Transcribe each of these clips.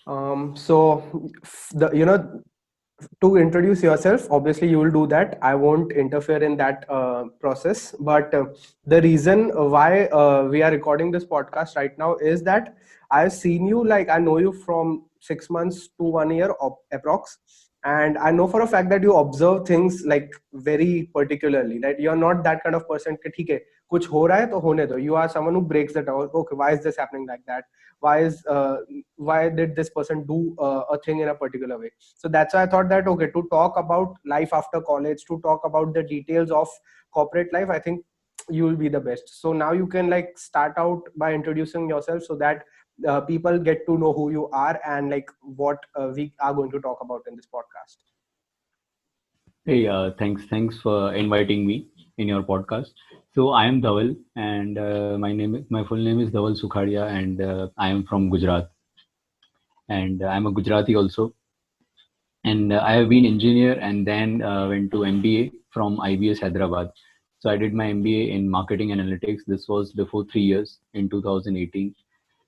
So the to introduce yourself, obviously you will do that. I won't interfere in that process. But the reason why we are recording this podcast right now is that I've seen you, like I know you from 6 months to 1 year approx, and I know for a fact that you observe things like very particularly. That you're not that kind of person कि ठीक है कुछ हो रहा है तो होने दो. You are someone who breaks the down. Okay, why is this happening like that? Why did this person do a thing in a particular way? So that's why I thought that okay, to talk about life after college, to talk about the details of corporate life, I think you will be the best. So now you can like start out by introducing yourself so that people get to know who you are and like what we are going to talk about in this podcast. Hey, thanks for inviting me in your podcast. So I am Dhaval, and my full name is Dhaval Sukhadia, and I am from Gujarat, and I'm a Gujarati also. And I have been engineer, and then went to MBA from IBS Hyderabad. So I did my MBA in marketing analytics. This was before 3 years in 2018,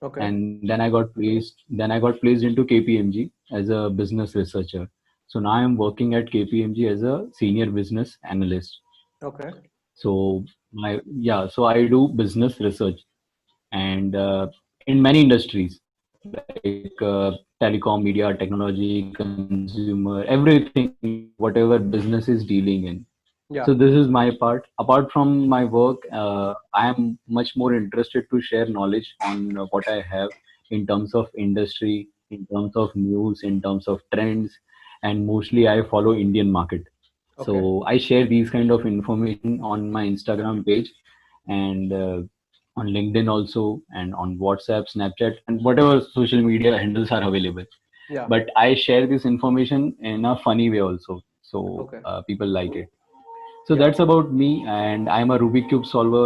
Okay. and then I got placed. Then I got placed into KPMG as a business researcher. So now I'm working at KPMG as a senior business analyst. Okay. So so I do business research and in many industries like telecom, media, technology, consumer, everything, whatever business is dealing in. So this is Yeah. my part. Apart from my work, I am much more interested to share knowledge on what I have in terms of industry, in terms of news, in terms of trends, and mostly I follow Indian market. Okay. So I share these kind of information on my Instagram page and on LinkedIn also, and on WhatsApp, Snapchat, and whatever social media handles are available. Yeah. But I share this information in a funny way also, so Okay. people like it. So Yeah. that's about me, and I'm a Rubik cube solver,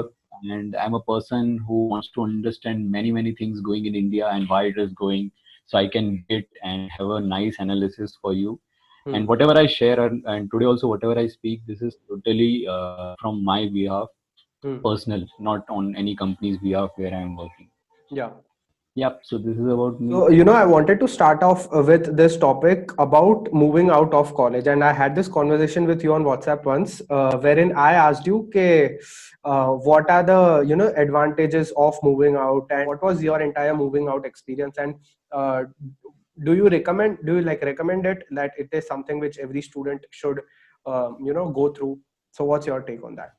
and I'm a person who wants to understand many things going in India and why it is going, so I can give it and have a nice analysis for you. And Hmm. whatever I share, and today also whatever I speak, this is totally from my behalf, Hmm. personal, not on any company's behalf where I am working. Yeah. Yep. So this is about me. So, I wanted to start off with this topic about moving out of college. And I had this conversation with you on WhatsApp once, wherein I asked you, okay, what are the, advantages of moving out and what was your entire moving out experience? And uh, do you like recommend it that it is something which every student should, go through? So what's your take on that?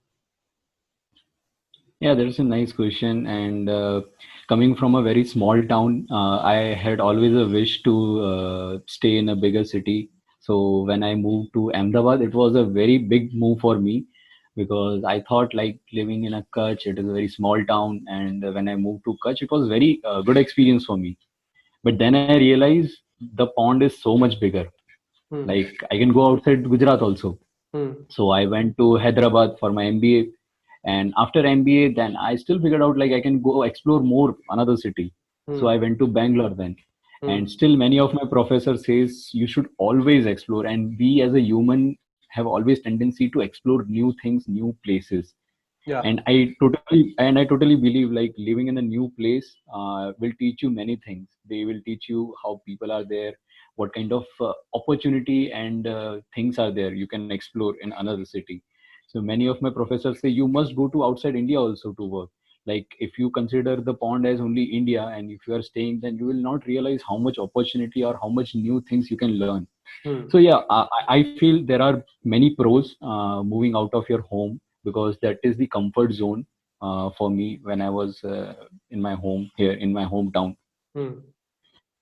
Yeah, that's a nice question. And coming from a very small town, I had always a wish to stay in a bigger city. So when I moved to Ahmedabad, it was a very big move for me because I thought like living in a Kutch, it is a very small town. And when I moved to Kutch, it was very good experience for me. But then I realized the pond is so much bigger. Hmm. Like I can go outside Gujarat also. Hmm. So I went to Hyderabad for my MBA, and after MBA, then I still figured out like I can go explore more another city. So Hmm. I went to Bangalore then, Hmm. and still many of my professors says you should always explore, and we as a human have always tendency to explore new things, new places. Yeah. And I totally believe like living in a new place will teach you many things. They will teach you how people are there, what kind of opportunity and things are there you can explore in another city. So many of my professors say you must go to outside India also to work. Like if you consider the pond as only India, and if you are staying, then you will not realize how much opportunity or how much new things you can learn. Hmm. So yeah, I feel there are many pros moving out of your home, because that is the comfort zone for me when I was in my home here in my hometown. Hmm.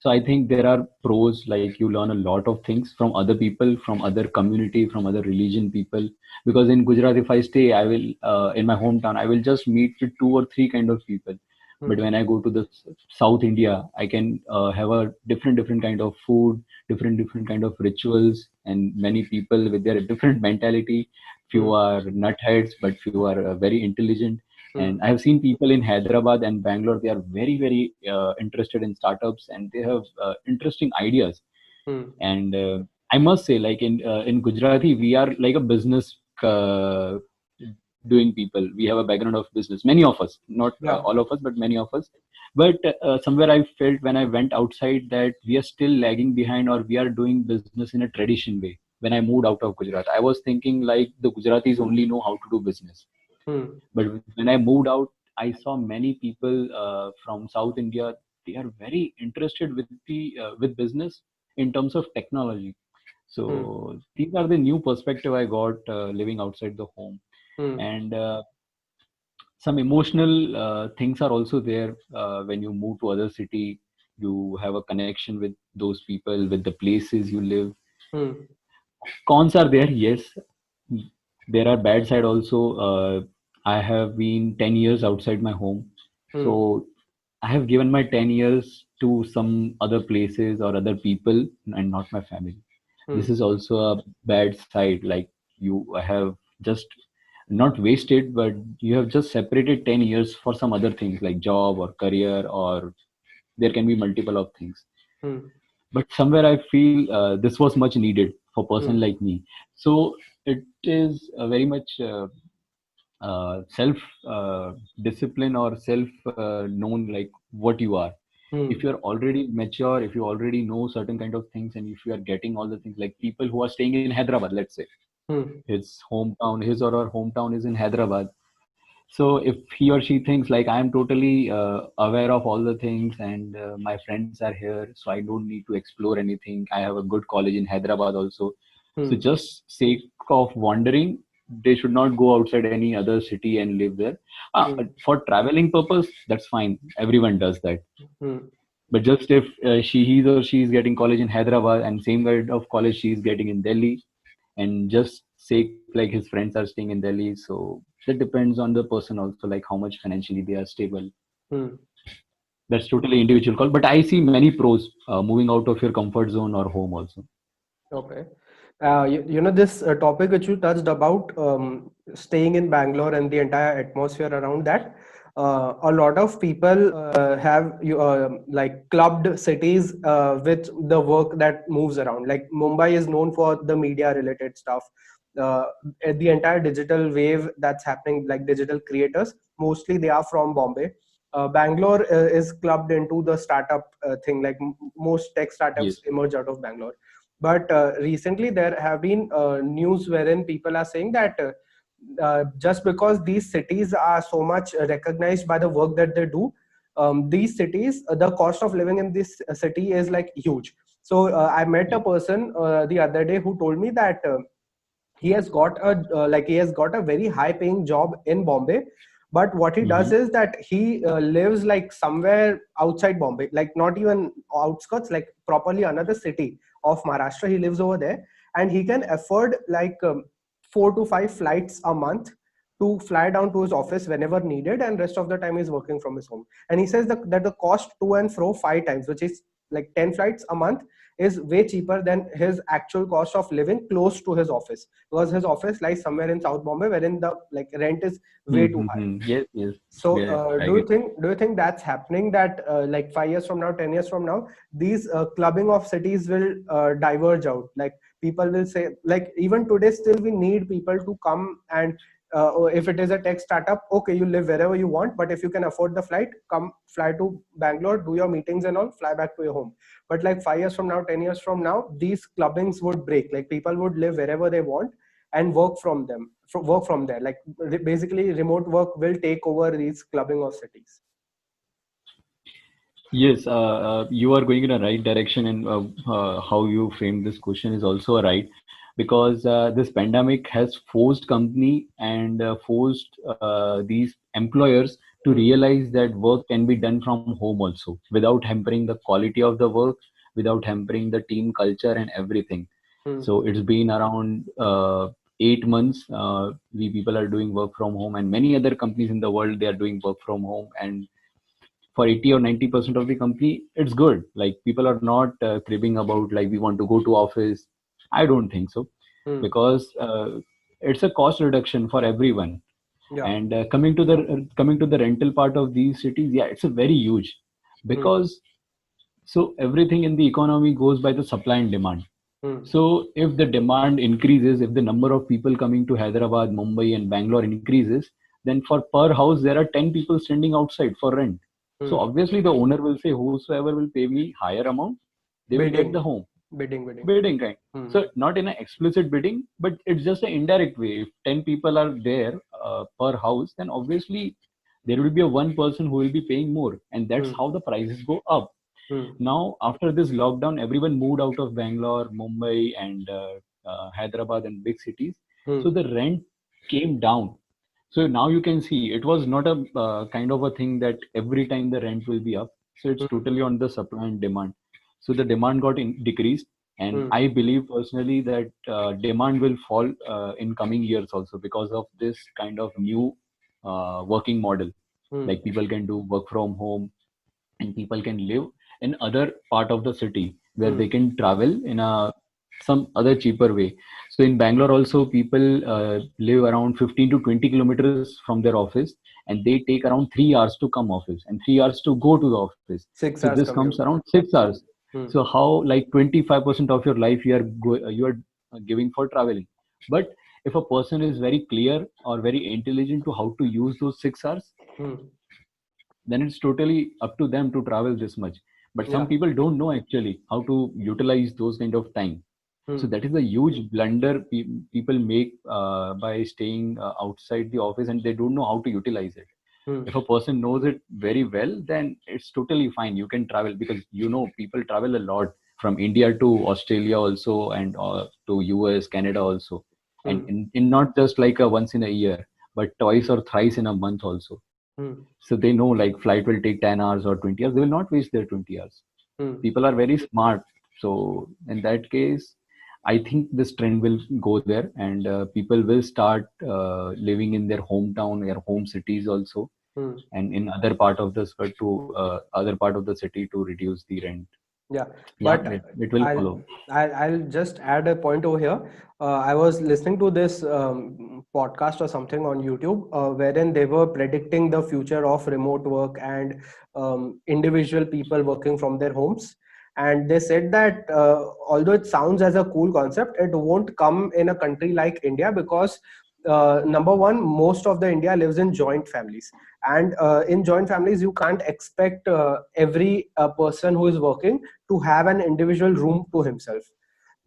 So I think there are pros, like you learn a lot of things from other people, from other community, from other religion people. Because in Gujarat, if I stay, I will in my hometown, I will just meet with two or three kind of people. But Hmm. when I go to the South India, I can have a different kind of food, different kind of rituals, and many people with their different mentality. Few Hmm. are nutheads, but few are very intelligent. And Hmm. I have seen people in Hyderabad and Bangalore, they are very interested in startups, and they have interesting ideas. Hmm. And I must say, like in Gujarati, we are like a business doing people. We have a background of business, many of us, not Yeah. all of us, but many of us. But somewhere I felt when I went outside that we are still lagging behind, or we are doing business in a tradition way. When I moved out of Gujarat, I was thinking like the Gujaratis only know how to do business. Hmm. But when I moved out, I saw many people from South India. They are very interested with the with business in terms of technology. Hmm. So these are the new perspective I got living outside the home. Hmm. And some emotional things are also there when you move to other city. You have a connection with those people, with the places you live. Hmm. Cons are there, yes. There are bad side also. I have been 10 years outside my home, so Hmm. I have given my 10 years to some other places or other people and not my family. This Hmm. is also a bad side. Like, you have just not wasted, but you have just separated 10 years for some other things like job or career, or there can be multiple of things. Hmm. But somewhere I feel this was much needed for person Hmm. like me. So it is very much self discipline or self known, like what you are. If Hmm. you're already mature, if you already know certain kind of things, and if you are getting all the things, like people who are staying in Hyderabad, let's say, Hmm. his or her hometown is in Hyderabad. So if he or she thinks like I am totally aware of all the things, and my friends are here, so I don't need to explore anything. I have a good college in Hyderabad also. So Hmm. just sake of wandering, they should not go outside any other city and live there. Hmm. For traveling purpose, that's fine. Everyone does that. Hmm. But just if he or she is getting college in Hyderabad and same kind of college she is getting in Delhi, and just say like his friends are staying in Delhi, so that depends on the person also, like how much financially they are stable. Hmm. That's totally individual call. But I see many pros moving out of your comfort zone or home also. Okay. This topic which you touched about, staying in Bangalore and the entire atmosphere around that, a lot of people have like clubbed cities with the work that moves around. Like Mumbai is known for the media related stuff. Uh, the entire digital wave that's happening, like digital creators, mostly they are from Bombay. Bangalore is clubbed into the startup thing. Like most tech startups Yes. emerge out of Bangalore. But recently, there have been news wherein people are saying that just because these cities are so much recognized by the work that they do, these cities, the cost of living in this city is like huge. So I met a Yes. person the other day who told me that he has got a very high paying job in Bombay, but what he does Mm-hmm. is that he lives like somewhere outside Bombay, like not even outskirts, like properly another city of Maharashtra. He lives over there, and he can afford like 4 to 5 flights a month to fly down to his office whenever needed, and rest of the time he's working from his home. And he says that the cost to and fro 5 times, which is like 10 flights a month, is way cheaper than his actual cost of living close to his office, because his office lies somewhere in South Bombay, wherein the like rent is way too high. Mm-hmm. Yes, yes. So, Yeah, I do you get. think that's happening? That like 5 years from now, 10 years from now, these clubbing of cities will diverge out. Like people will say, like even today, still we need people to come and. If it is a tech startup, okay, you live wherever you want, but if you can afford the flight, come fly to Bangalore, do your meetings and all, fly back to your home. But like 5 years from now, 10 years from now, these clubbings would break. Like people would live wherever they want and work from there. Like basically remote work will take over these clubbing of cities. Yes, you are going in a right direction, and how you frame this question is also right, because this pandemic has forced company and forced these employers to Hmm. realize that work can be done from home also, without hampering the quality of the work, without hampering the team culture and everything. Hmm. So it's been around 8 months. We people are doing work from home, and many other companies in the world, they are doing work from home. And for 80 or 90% of the company, it's good. Like, people are not cribbing about like we want to go to office. I don't think so, Hmm. because it's a cost reduction for everyone. Yeah. And coming to the rental part of these cities, yeah, it's a very huge, Hmm. because so everything in the economy goes by the supply and demand. Hmm. So if the demand increases, if the number of people coming to Hyderabad, Mumbai, and Bangalore increases, then for per house there are 10 people standing outside for rent. So obviously the owner will say, whosoever will pay me higher amount, they will get the home. Bidding. Bidding, right? So not in an explicit bidding, but it's just an indirect way. If 10 people are there per house, then obviously there will be a one person who will be paying more, and that's how the prices go up. Now after this lockdown, everyone moved out of Bangalore, Mumbai, and Hyderabad and big cities. So the rent came down. So now you can see it was not a kind of a thing that every time the rent will be up. So it's totally on the supply and demand. So the demand got decreased, and I believe personally that demand will fall in coming years also because of this kind of new working model. Like people can do work from home, and people can live in other part of the city where they can travel in a some other cheaper way. So in Bangalore also people live around 15 to 20 kilometers from their office, and they take around 3 hours to come office and 3 hours to go to the office. 6 So hours this comes commute. around 6 hours. So how like 25% of your life you are giving for traveling. But if a person is very clear or very intelligent to how to use those 6 hours, then it's totally up to them to travel this much. But some people don't know actually how to utilize those kind of time. So that is a huge blunder people make by staying outside the office, and they don't know how to utilize it. If a person knows it very well, then it's totally fine. You can travel because people travel a lot from India to Australia also, and to US, Canada also, and in not just like a once in a year, but twice or thrice in a month also. So they know like flight will take 10 hours or 20 hours. They will not waste their 20 hours. People are very smart. So in that case, I think this trend will go there, and people will start living in their hometown, their home cities also, and in other part of the other part of the city to reduce the rent. Yeah, Yeah, but it will follow. I'll just add a point over here. I was listening to this podcast or something on YouTube, wherein they were predicting the future of remote work and individual people working from their homes. And they said that although it sounds as a cool concept, it won't come in a country like India because number one, most of the India lives in joint families, and in joint families you can't expect every person who is working to have an individual room to himself.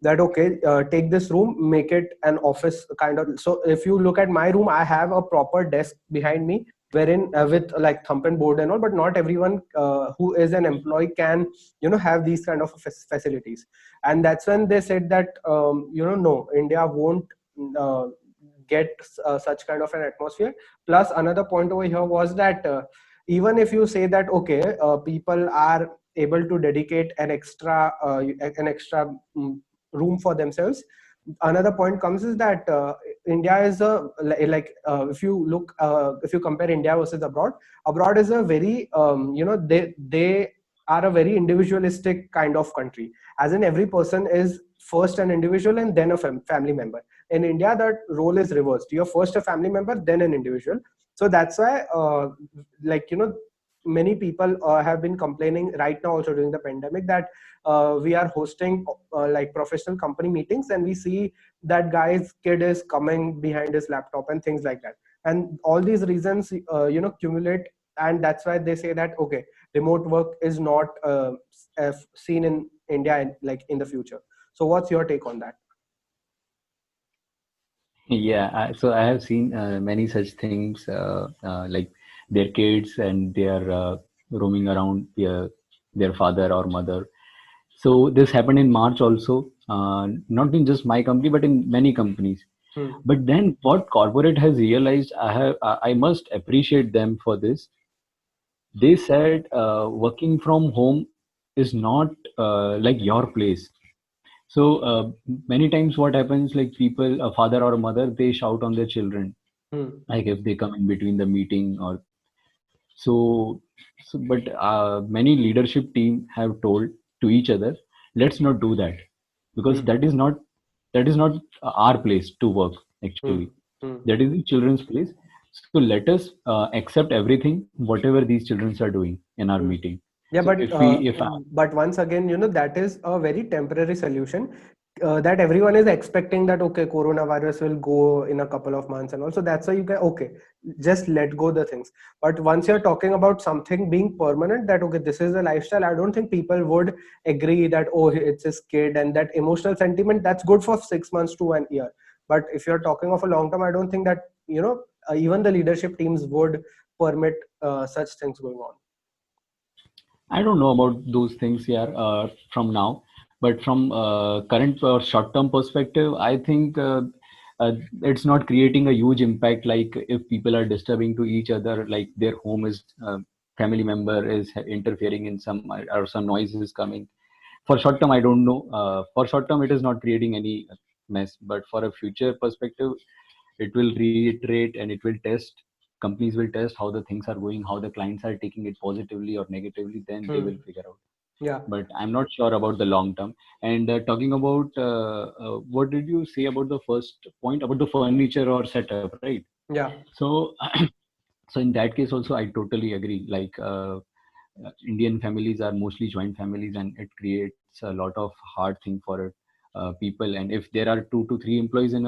That okay, take this room, make it an office kind of. So if you look at my room, I have a proper desk behind me wherein with like thumb and board and all, but not everyone who is an employee can have these kind of facilities. And that's when they said that no, India won't uh, get such kind of an atmosphere. Plus another point over here was that even if you say that okay, people are able to dedicate an extra room for themselves, another point comes is that India is a if you compare India versus abroad is a very they are a very individualistic kind of country, as in every person is first an individual and then a family member. In India that role is reversed, you're first a family member then an individual. So that's why many people have been complaining right now also during the pandemic that we are hosting like professional company meetings, and we see that guy's kid is coming behind his laptop and things like that, and all these reasons accumulate, and that's why they say that okay, remote work is not seen in India in the future. So what's your take on that? Yeah, so I have seen many such things, like their kids and they are roaming around their father or mother. So this happened in March also, not in just my company, but in many companies. But then what corporate has realized, I must appreciate them for this. They said working from home is not like your place. So many times what happens, like people, a father or a mother, they shout on their children, like if they come in between the meeting or so. But many leadership team have told to each other, let's not do that, because that is not our place to work actually. That is the children's place. So let us accept everything, whatever these children are doing in our meeting. Yeah, So if we, if but once again, that is a very temporary solution. that everyone is expecting that okay, coronavirus will go in a couple of months, and also that's why you can okay, just let go the things. But once you're talking about something being permanent, that okay, this is the lifestyle, I don't think people would agree that oh, it's his kid, and that emotional sentiment, that's good for 6 months to an year. But if you're talking of a long term, I don't think that even the leadership teams would permit such things going on. I don't know about those things here from now, but from current or short-term perspective, I think it's not creating a huge impact. Like if people are disturbing to each other, like their home is family member is interfering in some or some noise is coming. For short term, I don't know. For short term, it is not creating any mess, but for a future perspective, it will reiterate and it will test. Companies will test how the things are going, how the clients are taking it positively or negatively, then they will figure out. Yeah. But I'm not sure about the long term. And talking about what did you say about the first point about the furniture or setup, right? Yeah. So so in that case also I totally agree. Like Indian families are mostly joint families, and it creates a lot of hard thing for people. And if there are 2 to 3 employees in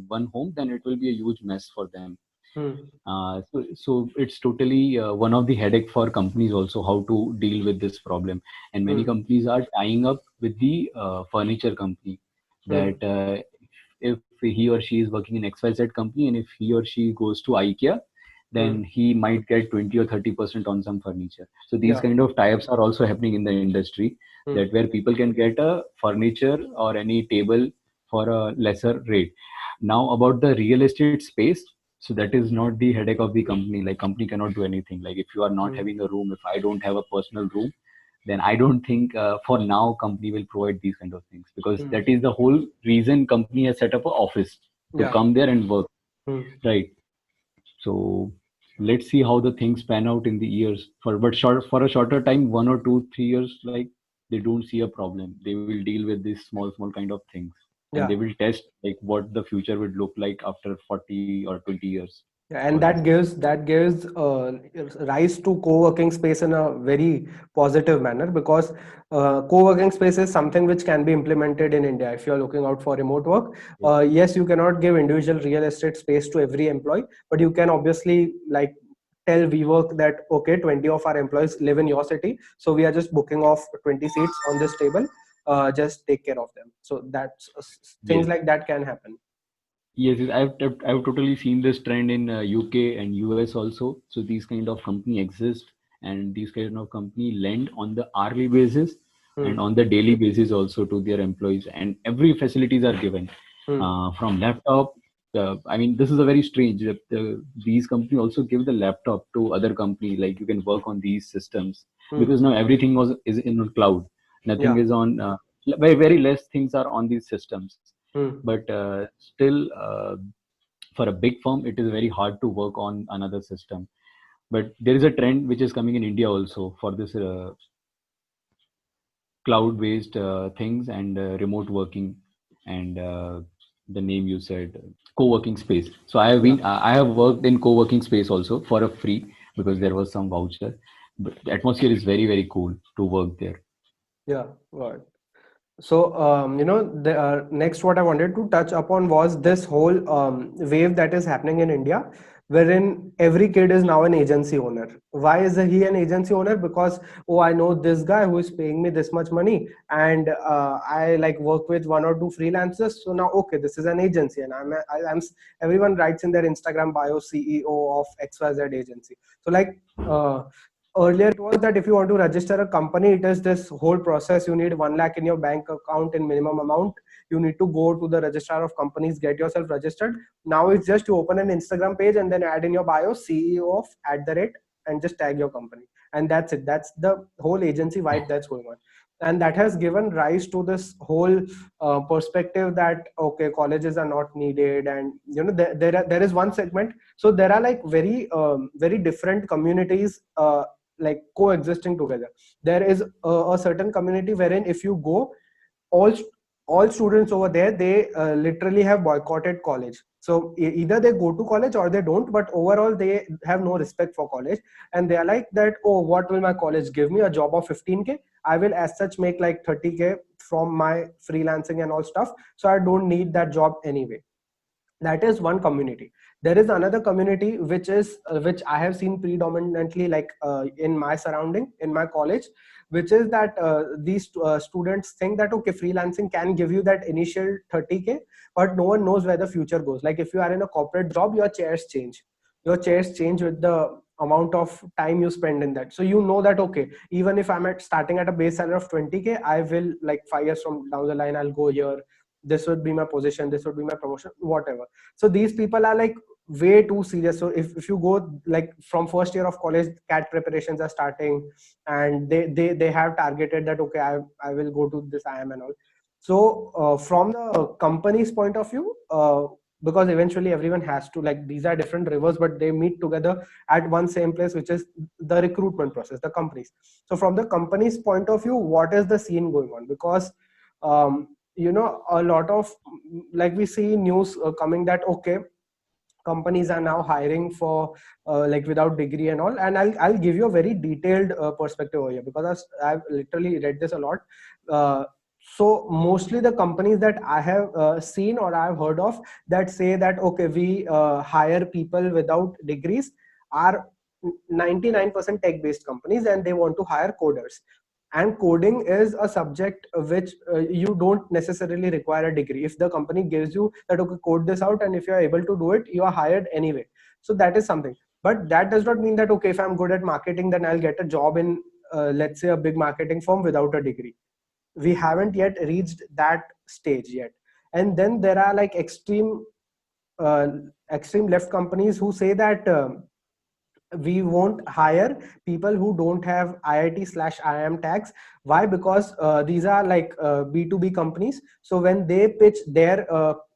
one home, then it will be a huge mess for them. So it's totally one of the headache for companies also, how to deal with this problem. And many companies are tying up with the furniture company, that if he or she is working in XYZ company, and if he or she goes to IKEA, then he might get 20 or 30% on some furniture. So these Yeah. kind of tie-ups are also happening in the industry, that where people can get a furniture or any table for a lesser rate. Now about the real estate space, so that is not the headache of the company. Like company cannot do anything. Like if you are not having a room, if I don't have a personal room, then I don't think for now company will provide these kind of things, because that is the whole reason company has set up an office to Yeah. come there and work, Hmm. right? So let's see how the things pan out in the years. For a shorter time, 1 or 2, 3 years, like they don't see a problem. They will deal with these small kind of things, and they Yeah. will test like what the future would look like after 40 or 20 years Yeah, for and this. that gives rise to co-working space in a very positive manner, because co-working space is something which can be implemented in India if you're looking out for remote work. Yes, you cannot give individual real estate space to every employee, but you can obviously like tell WeWork that okay, 20 of our employees live in your city, so we are just booking off 20 seats on this table. Just take care of them. So that's things Yes. like that can happen. Yes, I've totally seen this trend in UK and US also. So these kind of company exist, and these kind of company lend on the hourly basis and Hmm. on the daily basis also to their employees, and every facilities are given from laptop. I mean, this is a very strange. These company also give the laptop to other company, like you can work on these systems, Hmm. because now everything is in cloud. Nothing Yeah. is on. Very less things are on these systems, Hmm. but still for a big firm it is very hard to work on another system. But there is a trend which is coming in India also for this cloud based things and remote working, and the name you said, co-working space. So Yeah. I have worked in co-working space also for a free, because there was some voucher. But the atmosphere is very cool to work there. Yeah. Right. So, the next what I wanted to touch upon was this whole wave that is happening in India, wherein every kid is now an agency owner. Why is he an agency owner? Because, oh, I know this guy who is paying me this much money, and I like work with 1 or 2 freelancers. So now, okay, this is an agency, and everyone writes in their Instagram bio CEO of XYZ agency. So like. Earlier it was that if you want to register a company, it is this whole process. You need 1 lakh in your bank account in minimum amount. You need to go to the registrar of companies, get yourself registered. Now it's just you open an Instagram page and then add in your bio CEO of @ and just tag your company, and that's it. That's the whole agency vibe that's going on. And that has given rise to this whole perspective that okay, colleges are not needed. And there is one segment. So there are like very different communities like coexisting together. There is a certain community wherein if you go, all all students over there, they literally have boycotted college. So either they go to college or they don't, but overall they have no respect for college. And they are like that, oh, what will my college give me? A job of 15K? I will as such make like 30K from my freelancing and all stuff, so I don't need that job anyway. That is one community. There is another community which I have seen predominantly like in my surrounding, in my college, which is that these students think that okay, freelancing can give you that initial 30K, but no one knows where the future goes. Like if you are in a corporate job, your chairs change with the amount of time you spend in that. So you know that okay, even if I'm at starting at a base salary of 20K, I will like 5 years from down the line I'll go here, this would be my position, this would be my promotion, whatever. So these people are like way too serious. So if you go like from first year of college, cat preparations are starting, and they have targeted that okay, I will go to this IIM and all. So from the company's point of view, because eventually everyone has to, like, these are different rivers but they meet together at one same place, which is the recruitment process, the companies. So from the company's point of view, what is the scene going on? Because a lot of, like, we see news coming that okay, companies are now hiring for like without degree and all. And I'll give you a very detailed perspective over here, because I've literally read this a lot. uh, so mostly the companies that I have seen or I've heard of, that say that okay, we hire people without degrees, are 99% tech based companies, and they want to hire coders. And coding is a subject which you don't necessarily require a degree. If the company gives you that okay, code this out, and if you are able to do it, you are hired anyway. So that is something. But that does not mean that okay, if I'm good at marketing, then I'll get a job in let's say a big marketing firm without a degree. We haven't yet reached that stage yet. And then there are like uh, extreme left companies who say that we won't hire people who don't have IIT/IIM tags. Why? Because these are like B2B companies. So when they pitch their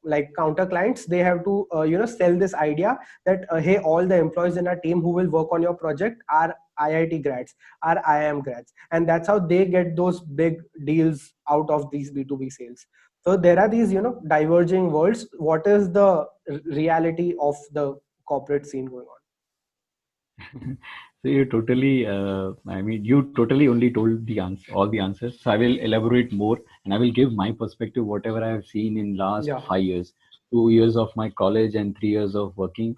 like counter clients, they have to sell this idea that hey, all the employees in our team who will work on your project are IIT grads, are IIM grads, and that's how they get those big deals out of these B2B sales. So there are these diverging worlds. What is the reality of the corporate scene going on? So you totally, I mean, you totally only told the answer, all the answers. So I will elaborate more, and I will give my perspective, whatever I have seen in last Yeah. 5 years, 2 years of my college and 3 years of working.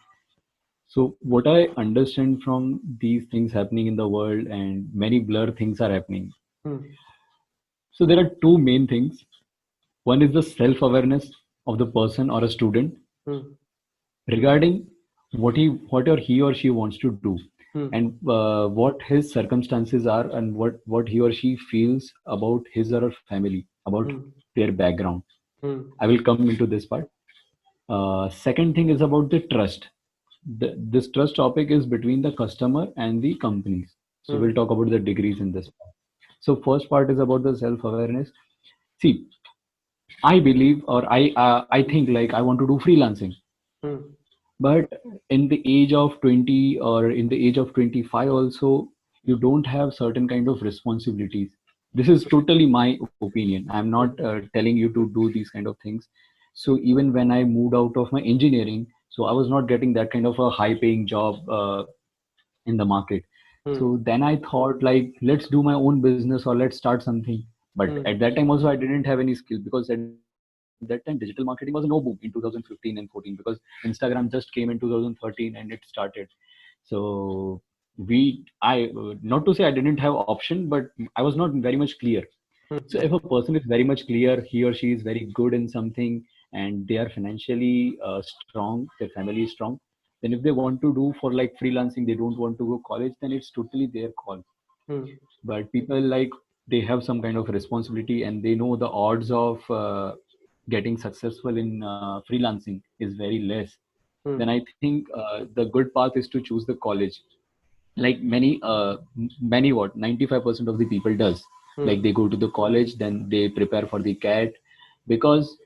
So what I understand from these things happening in the world, and many blur things are happening. Hmm. So there are two main things. One is the self-awareness of the person or a student Hmm. regarding what he or she wants to do, Hmm. and what his circumstances are, and what he or she feels about his or her family, about Hmm. their background. Hmm. I will come into this part. Second thing is about the trust. This trust topic is between the customer and the companies. So Hmm. we'll talk about the degrees in this part. So first part is about the self awareness. See, I believe, or I think, like, I want to do freelancing. Hmm. But in the age of 20 or in the age of 25 also, you don't have certain kind of responsibilities. This is totally my opinion. I'm not Hmm. telling you to do these kind of things. So even when I moved out of my engineering, so I was not getting that kind of a high paying job in the market. Hmm. So then I thought, like, let's do my own business or let's start something. But Hmm. at that time also I didn't have any skill, because at that time digital marketing was a no boom in 2015 and 14, because Instagram just came in 2013 and it started. So I not to say I didn't have option, but I was not very much clear. So if a person is very much clear, he or she is very good in something, and they are financially strong, their family is strong, then if they want to do for like freelancing, they don't want to go college, then it's totally their call. Hmm. But people, like, they have some kind of responsibility, and they know the odds of getting successful in freelancing is very less. Hmm. Then I think the good path is to choose the college, like many what 95% of the people does. Hmm. Like, they go to the college, then they prepare for the cat, because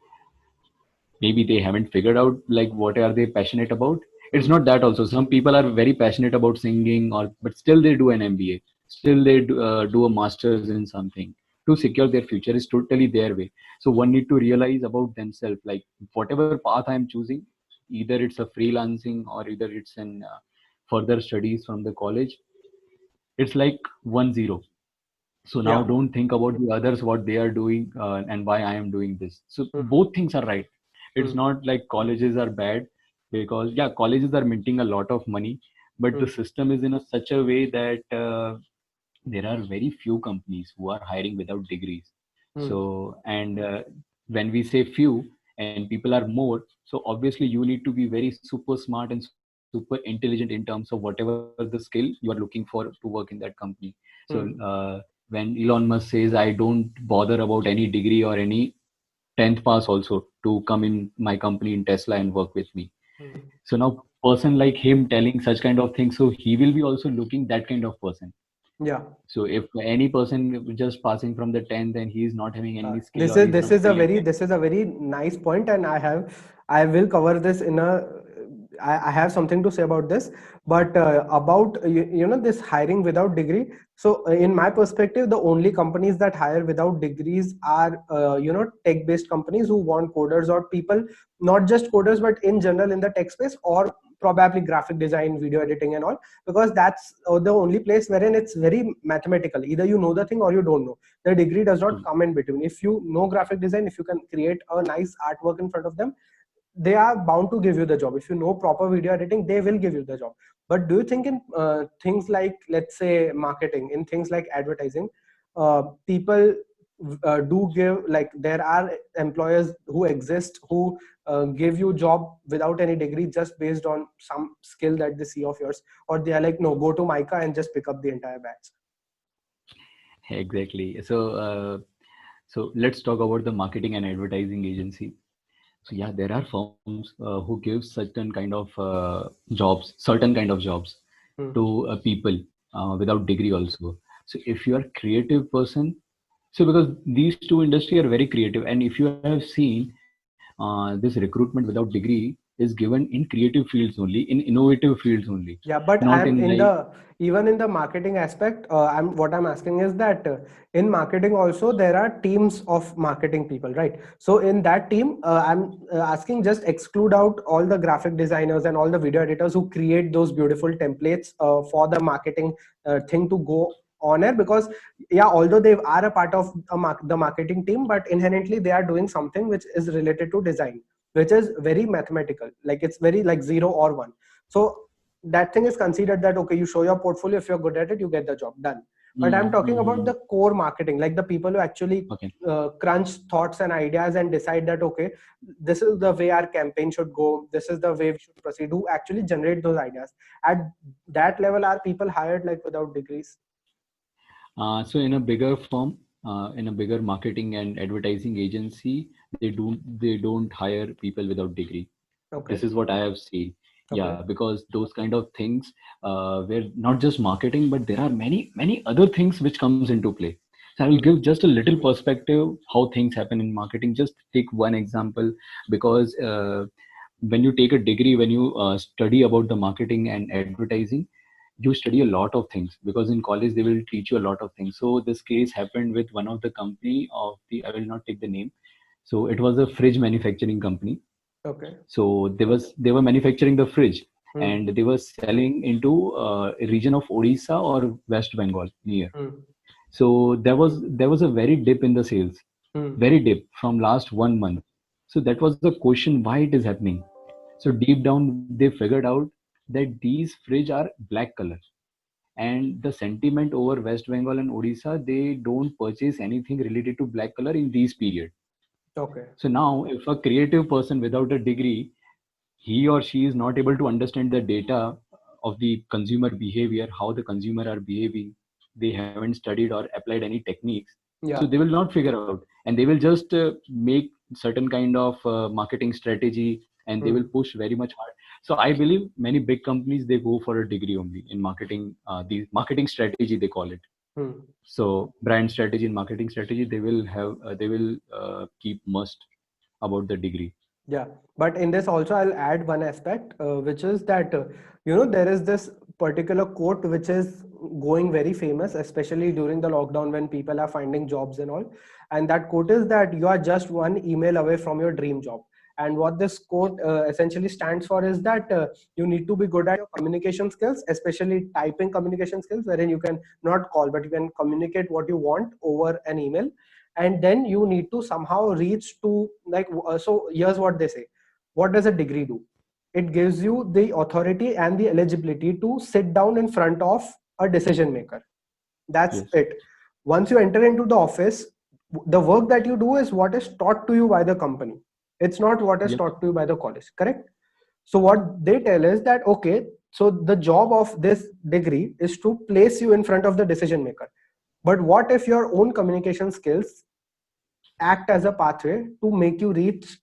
maybe they haven't figured out like what are they passionate about. It's Hmm. not that also, some people are very passionate about singing, or but still they do an MBA, still they do a masters in something to secure their future. Is totally their way. So one need to realize about themselves, like, whatever path I'm choosing, either it's a freelancing or either it's an further studies from the college, it's like 1-0. So now Yeah. don't think about the others, what they are doing, and why I am doing this. So Hmm. both things are right. It's Hmm. not like colleges are bad, because yeah, colleges are minting a lot of money, but the Hmm. system is in such a way that there are very few companies who are hiring without degrees. Hmm. So, and when we say few and people are more, so obviously you need to be very super smart and super intelligent in terms of whatever the skill you are looking for to work in that company. So Hmm. when Elon Musk says, I don't bother about any degree or any 10th pass also to come in my company in Tesla and work with me. Hmm. So now person like him telling such kind of things, so he will be also looking that kind of person. Yeah. So if any person just passing from the 10th and he is not having any skill This or is he's not feeling it. this is a very nice point, and I will cover this in a I have something to say about this, but about you know, this hiring without degree. So in my perspective, the only companies that hire without degrees are you know, tech based companies who want coders or people, not just coders but in general in the tech space, or probably graphic design, video editing and all, because that's the only place wherein it's very mathematical. Either you know the thing or you don't know. The degree does not True. come in between. If you know graphic design, if you can create a nice artwork in front of them, they are bound to give you the job. If you know proper video editing, they will give you the job. But do you think in things like, let's say, marketing, in things like advertising, people do give, like, there are employers who exist who give you job without any degree, just based on some skill that they see of yours, or they are like, no, go to Mica and just pick up the entire batch? Exactly. So let's talk about the marketing and advertising agency. So yeah, there are firms who give certain kind of certain kind of jobs Hmm. to people without degree also. So if you are creative person, so because these two industry are very creative, and if you have seen this recruitment without degree is given in creative fields only, in innovative fields only, Yeah, but not I'm in in like. the, even in the marketing aspect, I'm what I'm asking is that in marketing also there are teams of marketing people, right? So in that team, I'm asking, just exclude out all the graphic designers and all the video editors who create those beautiful templates for the marketing thing to go on air, because yeah, although they are a part of the marketing team, but inherently they are doing something which is related to design, which is very mathematical, like it's very like 0 or 1. So that thing is considered that, okay, you show your portfolio, if you're good at it, you get the job done. But I'm talking about Mm-hmm. the core marketing, like the people who actually Okay. crunch thoughts and ideas and decide that, okay, this is the way our campaign should go, this is the way we should proceed, who actually generate those ideas. At that level, are people hired like without degrees? So in a bigger firm, in a bigger marketing and advertising agency, they don't hire people without degree. Okay. This is what I have seen. Okay. Yeah, because those kind of things, where not just marketing, but there are many other things which comes into play. So I will Hmm. give just a little perspective how things happen in marketing. Just take one example, because when you take a degree, when you study about the marketing and advertising, you study a lot of things, because in college they will teach you a lot of things. So this case happened with one of the company of the, I will not take the name. So it was a fridge manufacturing company. Okay. So they were manufacturing the fridge, Hmm. and they were selling into a region of Odisha or West Bengal near. Hmm. So there was a very dip in the sales, Hmm. very dip from last 1 month. So that was the question why it is happening. So deep down they figured out that these fridge are black color, and the sentiment over West Bengal and Odisha, they don't purchase anything related to black color in these period. Okay. So now if a creative person without a degree, he or she is not able to understand the data of the consumer behavior, how the consumer are behaving, they haven't studied or applied any techniques, so Yeah. they will not figure out, and they will just make certain kind of marketing strategy, and they will Hmm. push very much hard. So I believe many big companies, they go for a degree only in marketing, the marketing strategy they call it. Hmm. So brand strategy and marketing strategy, they will have they will keep must about the degree. Yeah, but in this also I'll add one aspect, which is that you know, there is this particular quote which is going very famous, especially during the lockdown when people are finding jobs and all. And that quote is that you are just one email away from your dream job. And what this quote essentially stands for is that you need to be good at your communication skills, especially typing communication skills, wherein you can not call, but you can communicate what you want over an email. And then you need to somehow reach to like, so here's what they say. What does a degree do? It gives you the authority and the eligibility to sit down in front of a decision maker. That's Yes. it. Once you enter into the office, the work that you do is what is taught to you by the company. It's not what is Yep. taught to you by the college, correct? So what they tell is that, okay, so the job of this degree is to place you in front of the decision maker. But what if your own communication skills act as a pathway to make you reach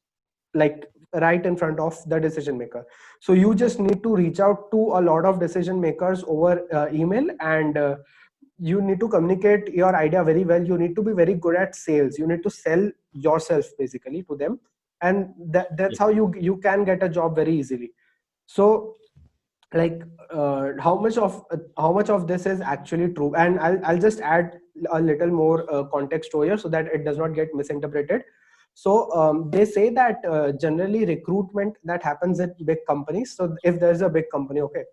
like right in front of the decision maker? So you just need to reach out to a lot of decision makers over email, and you need to communicate your idea very well. You need to be very good at sales. You need to sell yourself basically to them, and that's Yep. how you can get a job very easily. So like how much of this is actually true? And I'll just add a little more context over here so that it does not get misinterpreted. So they say that generally recruitment that happens at big companies, so if there's a big company, okay,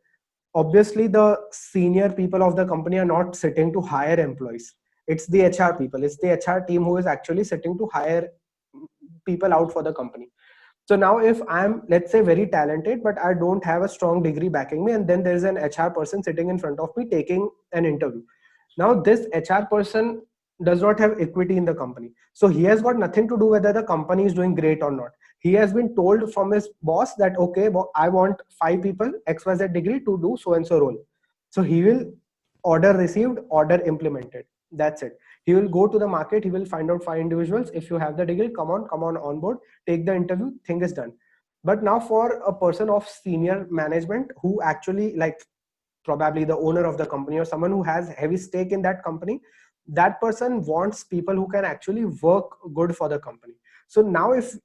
obviously the senior people of the company are not sitting to hire employees. It's the HR people, it's the HR team who is actually sitting to hire people out for the company. So now if I'm, let's say, very talented, but I don't have a strong degree backing me, and then there's an HR person sitting in front of me taking an interview. Now this HR person does not have equity in the company. So he has got nothing to do whether the company is doing great or not. He has been told from his boss that, okay, I want 5 people, XYZ degree to do so and so role. So he will order received, order implemented. That's it. He will go to the market. He will find out 5 individuals. If you have the degree, come on board, take the interview, thing is done. But now for a person of senior management who actually like probably the owner of the company or someone who has heavy stake in that company, that person wants people who can actually work good for the company. So now if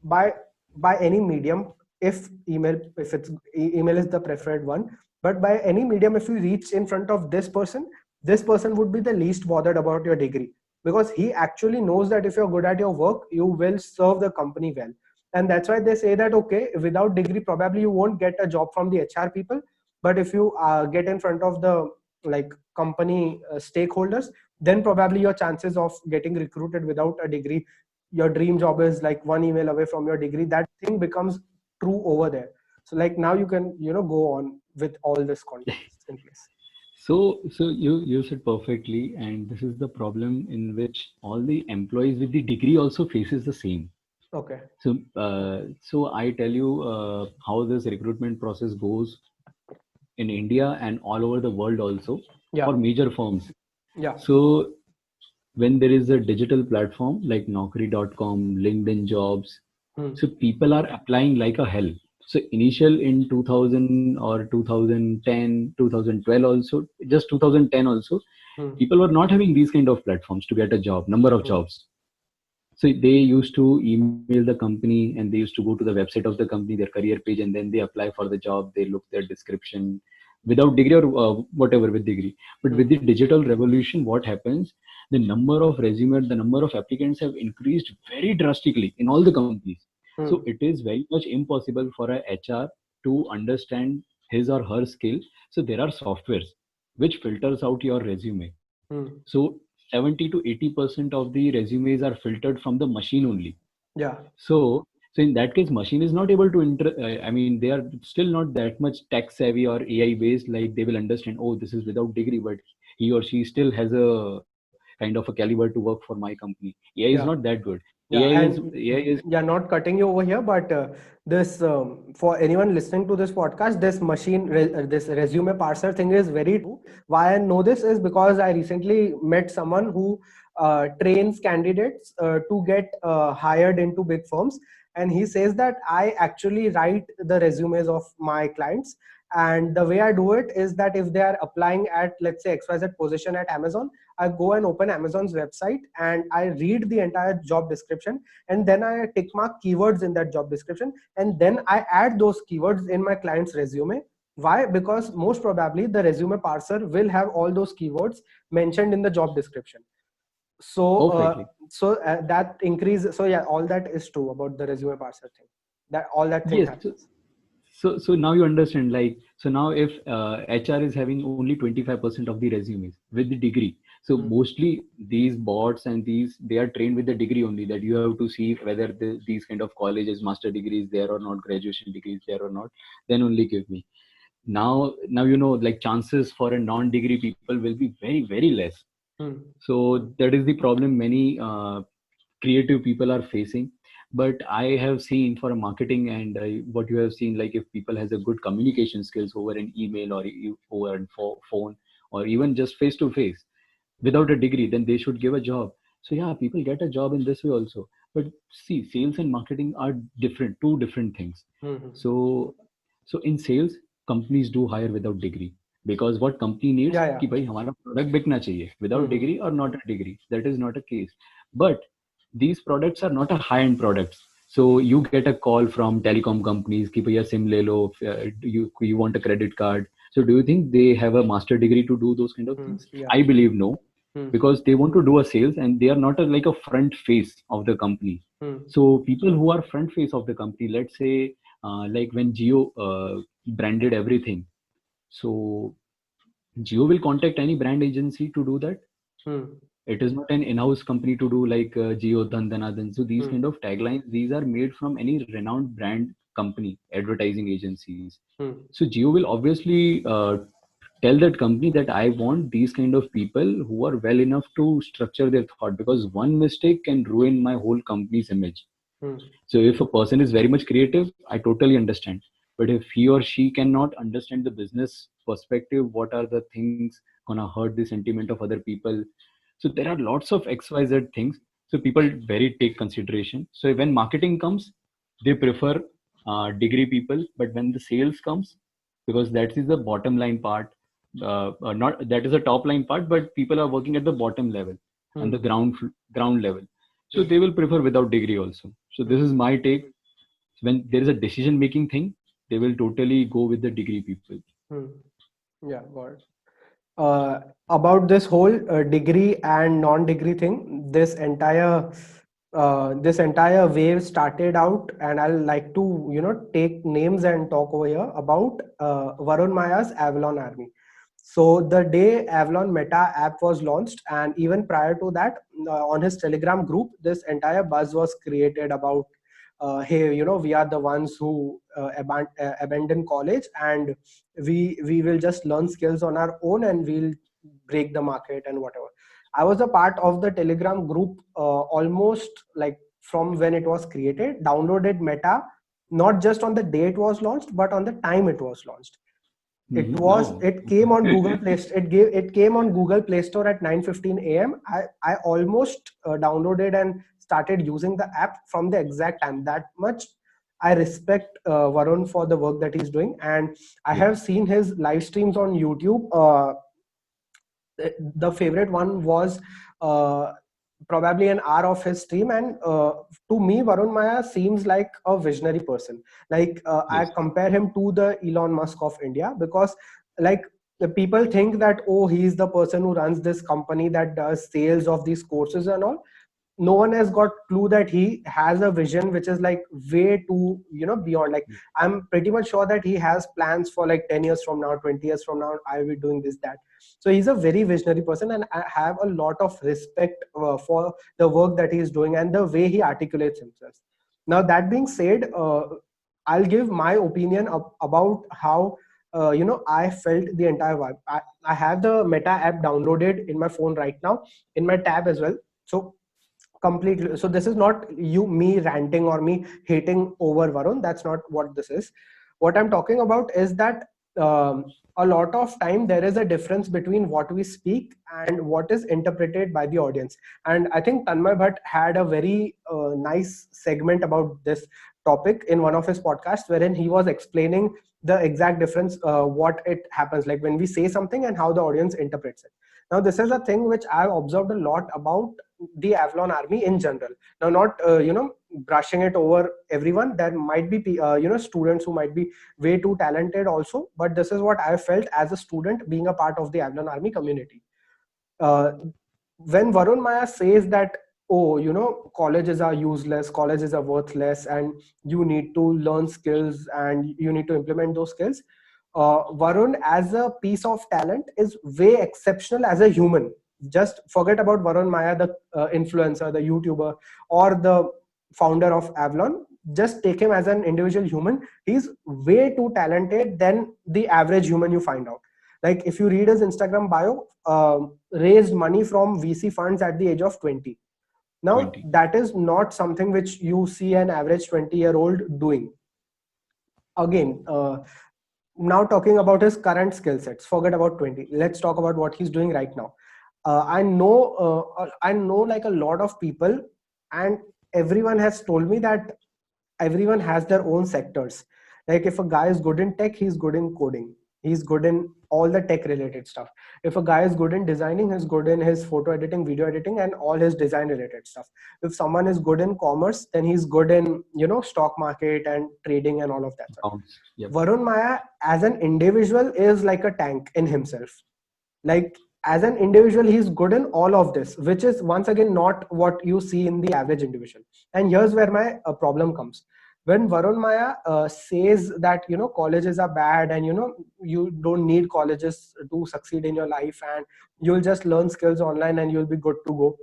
by any medium, if email, if it's email is the preferred one, but by any medium, if you reach in front of this person would be the least bothered about your degree, because he actually knows that if you're good at your work, you will serve the company well. And that's why they say that, okay, without degree probably you won't get a job from the HR people, but if you get in front of the like company stakeholders, then probably your chances of getting recruited without a degree, your dream job is like one email away from your degree, that thing becomes true over there. So like now you can go on with all this context in place. So you said perfectly, and this is the problem in which all the employees with the degree also faces the same. Okay. So I tell you how this recruitment process goes in India and all over the world also Yeah. for major firms. Yeah. So when there is a digital platform like Naukri.com, LinkedIn Jobs, so people are applying like a hell. So initial in 2000 or 2010, 2012 also, just 2010 also, people were not having these kind of platforms to get a job, number of jobs. So they used to email the company and they used to go to the website of the company, their career page, and then they apply for the job. They look their description without degree or whatever with degree. But with the digital revolution, what happens? The number of resumes, the number of applicants have increased very drastically in all the companies. So it is very much impossible for a HR to understand his or her skill. So there are softwares which filters out your resume. So 70 to 80% of the resumes are filtered from the machine only. Yeah. So in that case, machine is not able to I mean, they are still not that much tech savvy or AI based. Like they will understand, oh, this is without degree, but he or she still has a kind of a caliber to work for my company. AI is Yeah. not that good. Yeah, and AI is yeah, not cutting you over here, but this for anyone listening to this podcast, this this resume parser thing is very true. Why I know this is because I recently met someone who trains candidates to get hired into big firms, and he says that I actually write the resumes of my clients. And the way I do it is that if they are applying at, let's say, XYZ position at Amazon, I go and open Amazon's website and I read the entire job description, and then I tick mark keywords in that job description, and then I add those keywords in my client's resume. Why? Because most probably the resume parser will have all those keywords mentioned in the job description. So, Perfectly. that increase. So yeah, all that is true about the resume parser thing. That all that thing Yes. happens. So now you understand, like, so now if HR is having only 25% of the resumes with the degree, so Hmm. mostly these bots and these, they are trained with the degree only, that you have to see whether these kind of colleges, master degrees there or not, graduation degrees there or not, then only give me. Now like chances for a non-degree people will be very, very less. Hmm. So that is the problem many creative people are facing. But I have seen for marketing, and what you have seen, like if people has a good communication skills over an email or over an phone, or even just face to face without a degree, then they should give a job. So yeah, people get a job in this way also. But see, sales and marketing are different, two different things. Hmm. Hmm. So in sales, companies do hire without degree, because what company needs Yeah, yeah. कि भाई हमारा product बिकना चाहिए, Hmm. without Hmm. degree or not a degree, that is not a case. But these products are not a high end products. So you get a call from telecom companies कि भैया SIM ले लो, you want a credit card. So do you think they have a master degree to do those kind of Hmm. things? Yeah. I believe no, Hmm. because they want to do a sales and they are not like a front face of the company. Hmm. So people who are front face of the company, let's say like when Geo branded everything, so Geo will contact any brand agency to do that. Hmm. It is not an in-house company to do like Geo Dhan Dhanadhan. So these Hmm. kind of taglines, these are made from any renowned brand company, advertising agencies. Hmm. So Geo will obviously tell that company that I want these kind of people who are well enough to structure their thought, because one mistake can ruin my whole company's image. Hmm. So if a person is very much creative, I totally understand. But if he or she cannot understand the business perspective, what are the things gonna hurt the sentiment of other people? So there are lots of XYZ things. So people very take consideration. So when marketing comes, they prefer degree people. But when the sales comes, because that is the bottom line part, not that is the top line part, but people are working at the bottom level and the Hmm. ground level. So Hmm. they will prefer without degree also. So Hmm. this is my take. When there is a decision making thing, they will totally go with the degree people. Hmm. Yeah, got it. About this whole degree and non-degree thing, this entire wave started out, and I'll like to take names and talk over here about Varun Maya's Avalon Army. So the day Avalon Meta app was launched, and even prior to that, on his Telegram group, this entire buzz was created about, hey, we are the ones who abandon college, and we will just learn skills on our own, and we'll break the market and whatever. I was a part of the Telegram group almost like from when it was created, downloaded Meta, not just on the day it was launched, but on the time it was launched. Oh, It came okay. on Google Play. It came on Google Play Store at 9:15 a.m. I almost downloaded and started using the app from the exact time. That much I respect Varun for the work that he's doing, and I Yes. have seen his live streams on YouTube. The favorite one was uh, probably an hour of his stream, and to me Varun Maya seems like a visionary person. Like I Yes. compare him to the Elon Musk of India, because like the people think that, oh, he's the person who runs this company that does sales of these courses and all. No one has got clue that he has a vision which is like way too beyond. Like I'm pretty much sure that he has plans for like 10 years from now, 20 years from now, I will be doing this, that. So he's a very visionary person, and I have a lot of respect for the work that he is doing and the way he articulates himself. Now that being said, I'll give my opinion about how I felt the entire vibe. I have the Meta app downloaded in my phone right now, in my tab as well. So completely, so this is not me ranting or me hating over Varun. That's not what this is. What I'm talking about is that a lot of time there is a difference between what we speak and what is interpreted by the audience. And I think Tanmay Bhatt had a very nice segment about this topic in one of his podcasts, wherein he was explaining the exact difference, what it happens like when we say something and how the audience interprets it. Now this is a thing which I've observed a lot about the Avalon Army in general. Now, not brushing it over everyone. There might be students who might be way too talented also, but this is what I felt as a student being a part of the Avalon Army community. Uh, when Varun Maya says that, oh, you know, colleges are useless, colleges are worthless, and you need to learn skills and you need to implement those skills, Varun as a piece of talent is way exceptional as a human. Just forget about Varun Maya, the influencer, the YouTuber, or the founder of Avalon. Just take him as an individual human. He's way too talented than the average human you find out. Like if you read his Instagram bio, raised money from VC funds at the age of 20. Now 20. that is not something which you see an average 20-year-old doing. Again, now talking about his current skill sets, forget about 20. Let's talk about what he's doing right now. I know like a lot of people, and everyone has told me that everyone has their own sectors. Like if a guy is good in tech, he's good in coding, he's good in all the tech related stuff. If a guy is good in designing, he's good in his photo editing, video editing, and all his design related stuff. If someone is good in commerce, then he's good in, you know, stock market and trading and all of that stuff. Yep. Varun Maya as an individual is like a tank in himself. Like as an individual, he's good in all of this, which is once again not what you see in the average individual. And here's where my problem comes. When Varun Maya says that, you know, colleges are bad and, you know, you don't need colleges to succeed in your life and you'll just learn skills online and you'll be good to go,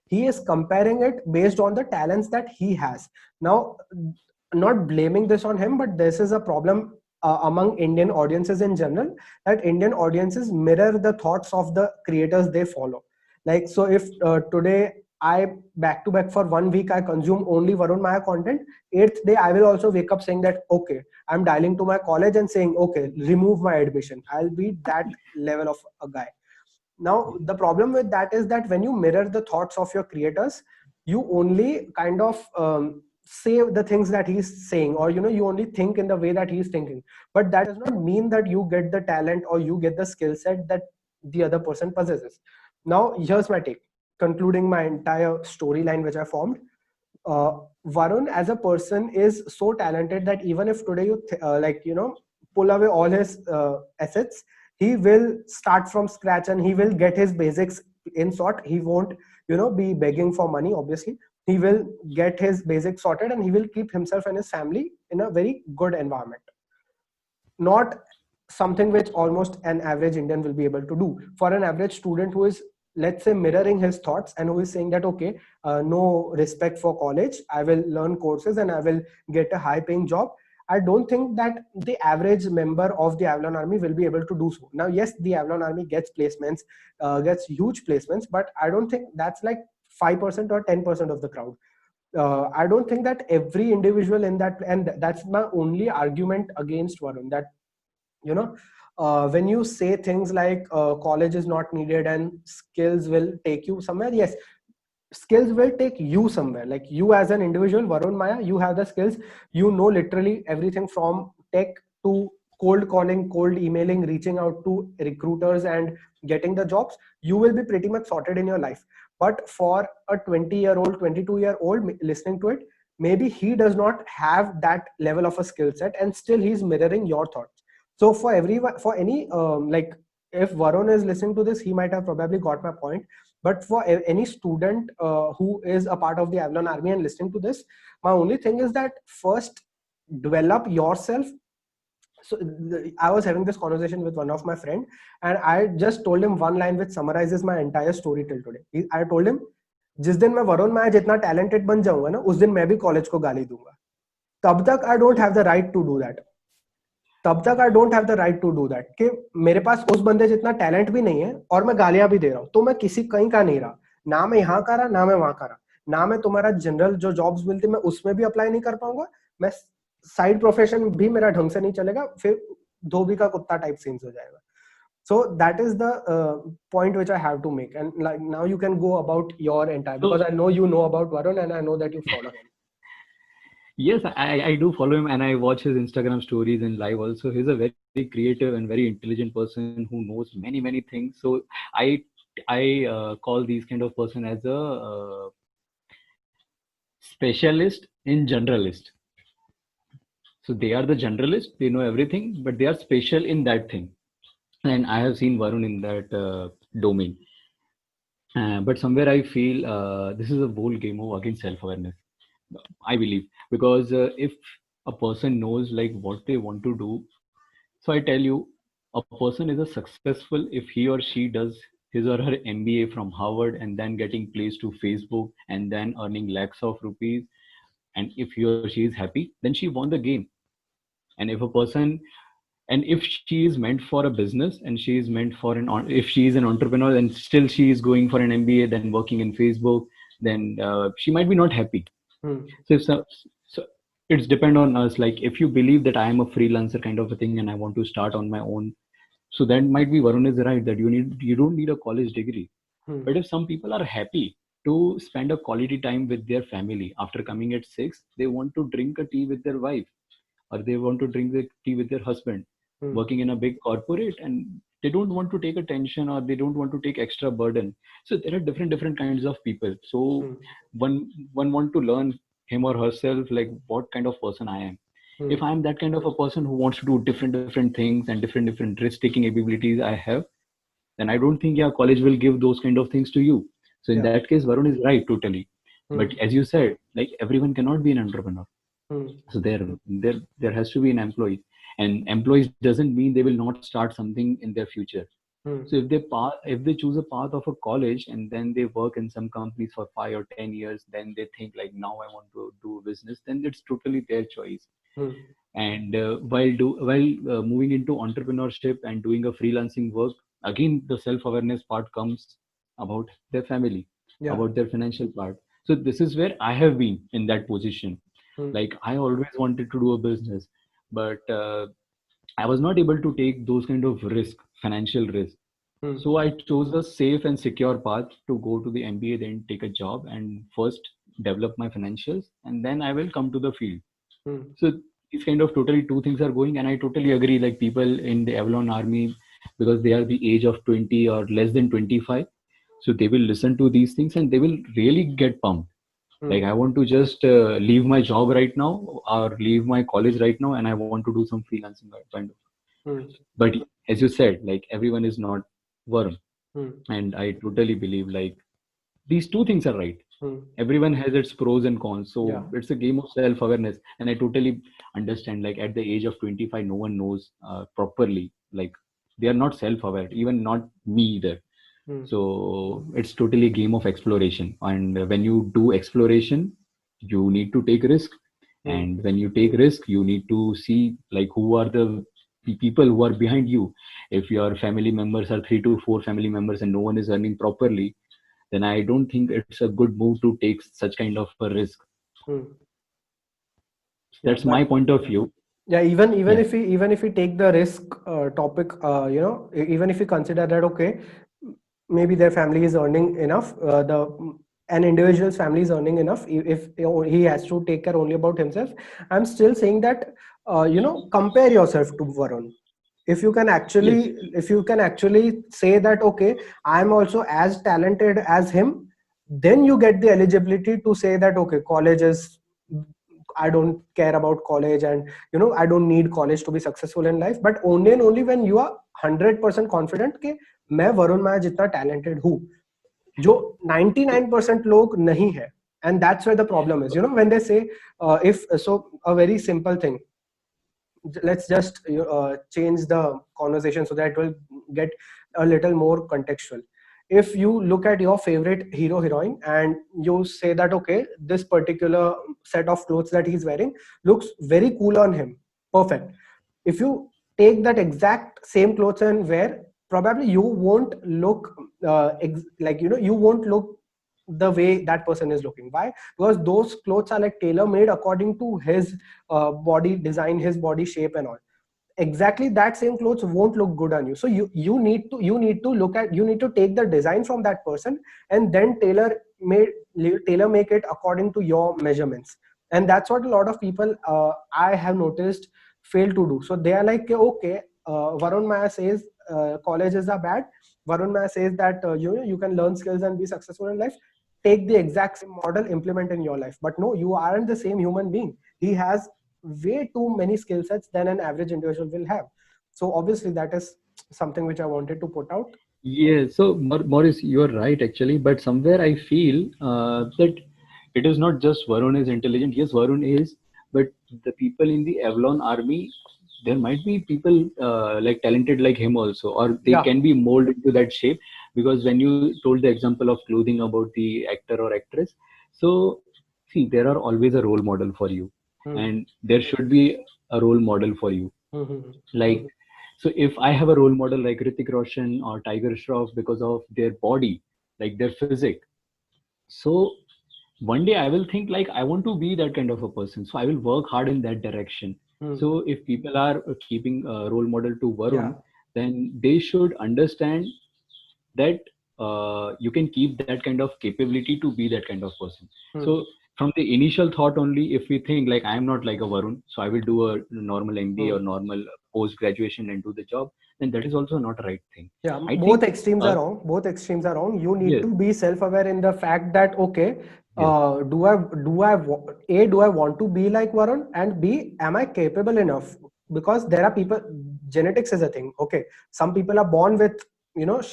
he is comparing it based on the talents that he has. Now, not blaming this on him, but this is a problem among Indian audiences in general, that Indian audiences mirror the thoughts of the creators they follow. Like, so if today I back to back for 1 week, I consume only Varun Maya content, eighth day, I will also wake up saying that, okay, I'm dialing to my college and saying, okay, remove my admission. I'll be that level of a guy. Now the problem with that is that when you mirror the thoughts of your creators, you only kind of say the things that he's saying, or, you know, you only think in the way that he's thinking. But that does not mean that you get the talent or you get the skill set that the other person possesses. Now here's my take, concluding my entire storyline which I formed. uh, Varun as a person is so talented that even if today you like, you know, pull away all his assets, he will start from scratch and he will get his basics in sort. He won't, you know, be begging for money. Obviously, he will get his basics sorted and he will keep himself and his family in a very good environment. Not something which almost an average Indian will be able to do. For an average student who is, let's say, mirroring his thoughts and who is saying that, okay, no respect for college, I will learn courses and I will get a high paying job. I don't think that the average member of the Avalon Army will be able to do so. Now, yes, the Avalon Army gets placements, gets huge placements, but I don't think that's like 5% or 10% of the crowd. I don't think that every individual in that, and that's my only argument against Varun, that, you know, when you say things like college is not needed and skills will take you somewhere, yes, skills will take you somewhere. Like you as an individual, Varun Maya, you have the skills, you know, literally everything from tech to cold calling, cold emailing, reaching out to recruiters and getting the jobs. You will be pretty much sorted in your life. But for a 20-year-old, 22-year-old listening to it, maybe he does not have that level of a skill set and still he's mirroring your thoughts. So for everyone, for any like, if Varun is listening to this, he might have probably got my point. But for any student who is a part of the Avalon Army and listening to this, my only thing is that first develop yourself. So I was having this conversation with one of my friend, and I just told him one line which summarizes my entire story till today. I told him, जिस दिन मैं वरुण माया जितना talented बन जाऊंगा ना, उस दिन मैं भी college को गाली दूंगा. तब तक I don't have the right to do that. तब तक I don't have the right to do that, कि मेरे पास उस बंदे जितना टैलेंट भी नहीं है और मैं गालियां भी दे रहा हूं, तो मैं किसी कहीं का नहीं रहा. ना मैं यहाँ का रहा, ना मैं वहां का रहा, ना मैं तुम्हारा जनरल जो जॉब्स मिलती मैं उसमें भी अप्लाई नहीं कर पाऊंगा. मैं साइड प्रोफेशन भी मेरा ढंग से नहीं चलेगा, फिर धोबी का कुत्ता टाइप सीन्स हो जाएगा. So that is the point which I have to make, and like now you can go about your entire, because I know you know about Varun and I know that you follow him. Yes, I do follow him and I watch his Instagram stories in live also. He's a very creative and very intelligent person who knows many things. So I call these kind of person as a specialist in generalist. So they are the generalist, they know everything, but they are special in that thing. And I have seen Varun in that domain. But somewhere I feel this is a whole game of against self-awareness. I believe because if a person knows like what they want to do, so I tell you, a person is a successful if he or she does his or her MBA from Harvard and then getting placed to Facebook and then earning lakhs of rupees. And if he or she is happy, then she won the game. And if a person and if she is meant for a business and she is meant for if she is an entrepreneur and still she is going for an MBA then working in Facebook, then she might be not happy. Hmm. So it's depend on us. Like if you believe that I am a freelancer kind of a thing and I want to start on my own, so that might be Varun is right that you don't need a college degree. Hmm. But if some people are happy to spend a quality time with their family after coming at 6, they want to drink a tea with their wife or they want to drink the tea with their husband Hmm. working in a big corporate, and they don't want to take a tension or they don't want to take extra burden. So there are different kinds of people. So Hmm. one want to learn him or herself like what kind of person I am. Hmm. If I'm that kind of a person who wants to do different things and different risk taking abilities I have, then I don't think, yeah, college will give those kind of things to you. So in Yeah. that case Varun is right totally. Hmm. But as you said, like everyone cannot be an entrepreneur. Hmm. So there has to be an employee, and employees doesn't mean they will not start something in their future. Hmm. So if they choose a path of a college and then they work in some companies for 5 or 10 years, then they think like now I want to do business, then it's totally their choice. Hmm. And while moving into entrepreneurship and doing a freelancing work, again the self awareness part comes about their family, Yeah. about their financial part. So this is where I have been in that position. Hmm. Like I always wanted to do a business, but I was not able to take those kind of risk, financial risk. Hmm. So I chose a safe and secure path to go to the MBA, then take a job and first develop my financials, and then I will come to the field. Hmm. So these kind of totally two things are going, and I totally agree. Like people in the Avalon army, because they are the age of 20 or less than 25, so they will listen to these things and they will really get pumped. Hmm. Like I want to just leave my job right now or leave my college right now, and I want to do some freelancing kind of. Hmm. But as you said, like everyone is not Varun, Hmm. and I totally believe like these two things are right. Hmm. Everyone has its pros and cons, Yeah. so it's a game of self awareness. And I totally understand, like at the age of 25 no one knows properly, like they are not self aware, even not me either. Hmm. So it's totally a game of exploration, and when you do exploration you need to take risk. Hmm. And when you take risk you need to see like who are the people who are behind you. If your family members are 3 to 4 family members and no one is earning properly, then I don't think it's a good move to take such kind of a risk. Hmm. Yeah. That's my But point of view. yeah, even Yeah. if we take the risk topic, even if we consider that okay, maybe their family is earning enough, the an individual's family is earning enough, if he has to take care only about himself, I'm still saying that compare yourself to Varun. If you can Yes. actually say that okay, I'm also as talented as him, then you get the eligibility to say that okay, college is, I don't care about college, and I don't need college to be successful in life. But only and only when you are 100% confident कि मैं वरुण माया जितना talented हूँ जो 99% लोग नहीं है. And that's where the problem is, when they say if so a very simple thing, let's just change the conversation so that it will get a little more contextual. If you look at your favorite hero heroine and you say that okay, this particular set of clothes that he's wearing looks very cool on him, perfect. If you take that exact same clothes and wear, probably you won't look you won't look the way that person is looking. Why? Because those clothes are like tailor made according to his body design, his body shape and all. Exactly that same clothes won't look good on you. So you need to look at, you need to take the design from that person and then tailor make it according to your measurements. And that's what a lot of people I have noticed fail to do. So they are like okay, Varun Maya says colleges are bad. Varun Maya says that you can learn skills and be successful in life. Take the exact same model, implement in your life. But no, you aren't the same human being. He has way too many skill sets than an average individual will have. So obviously that is something which I wanted to put out. Yeah, so Maurice, you're right actually, but somewhere I feel that it is not just Varun is intelligent. Yes, Varun is, but the people in the Avalon army, there might be people like talented like him also, or they Yeah. can be molded into that shape. Because when you told the example of clothing about the actor or actress, so see, there are always a role model for you, Hmm. and there should be a role model for you. Hmm. Hmm. Like, so if I have a role model like Hrithik Roshan or Tiger Shroff because of their body, like their physique, so one day I will think like I want to be that kind of a person. So I will work hard in that direction. Hmm. So if people are keeping a role model to Yeah. Varun, then they should understand that you can keep that kind of capability to be that kind of person. Hmm. So from the initial thought only, if we think like I am not like a Varun, so I will do a normal MBA Hmm. or normal post graduation and do the job, then that is also not a right thing. Yeah, I both think, extremes are wrong. Both extremes are wrong. You need yes, to be self-aware in the fact that okay, yes, do I want to be like Varun, and B, am I capable enough? Because there are people, genetics is a thing. Okay, some people are born with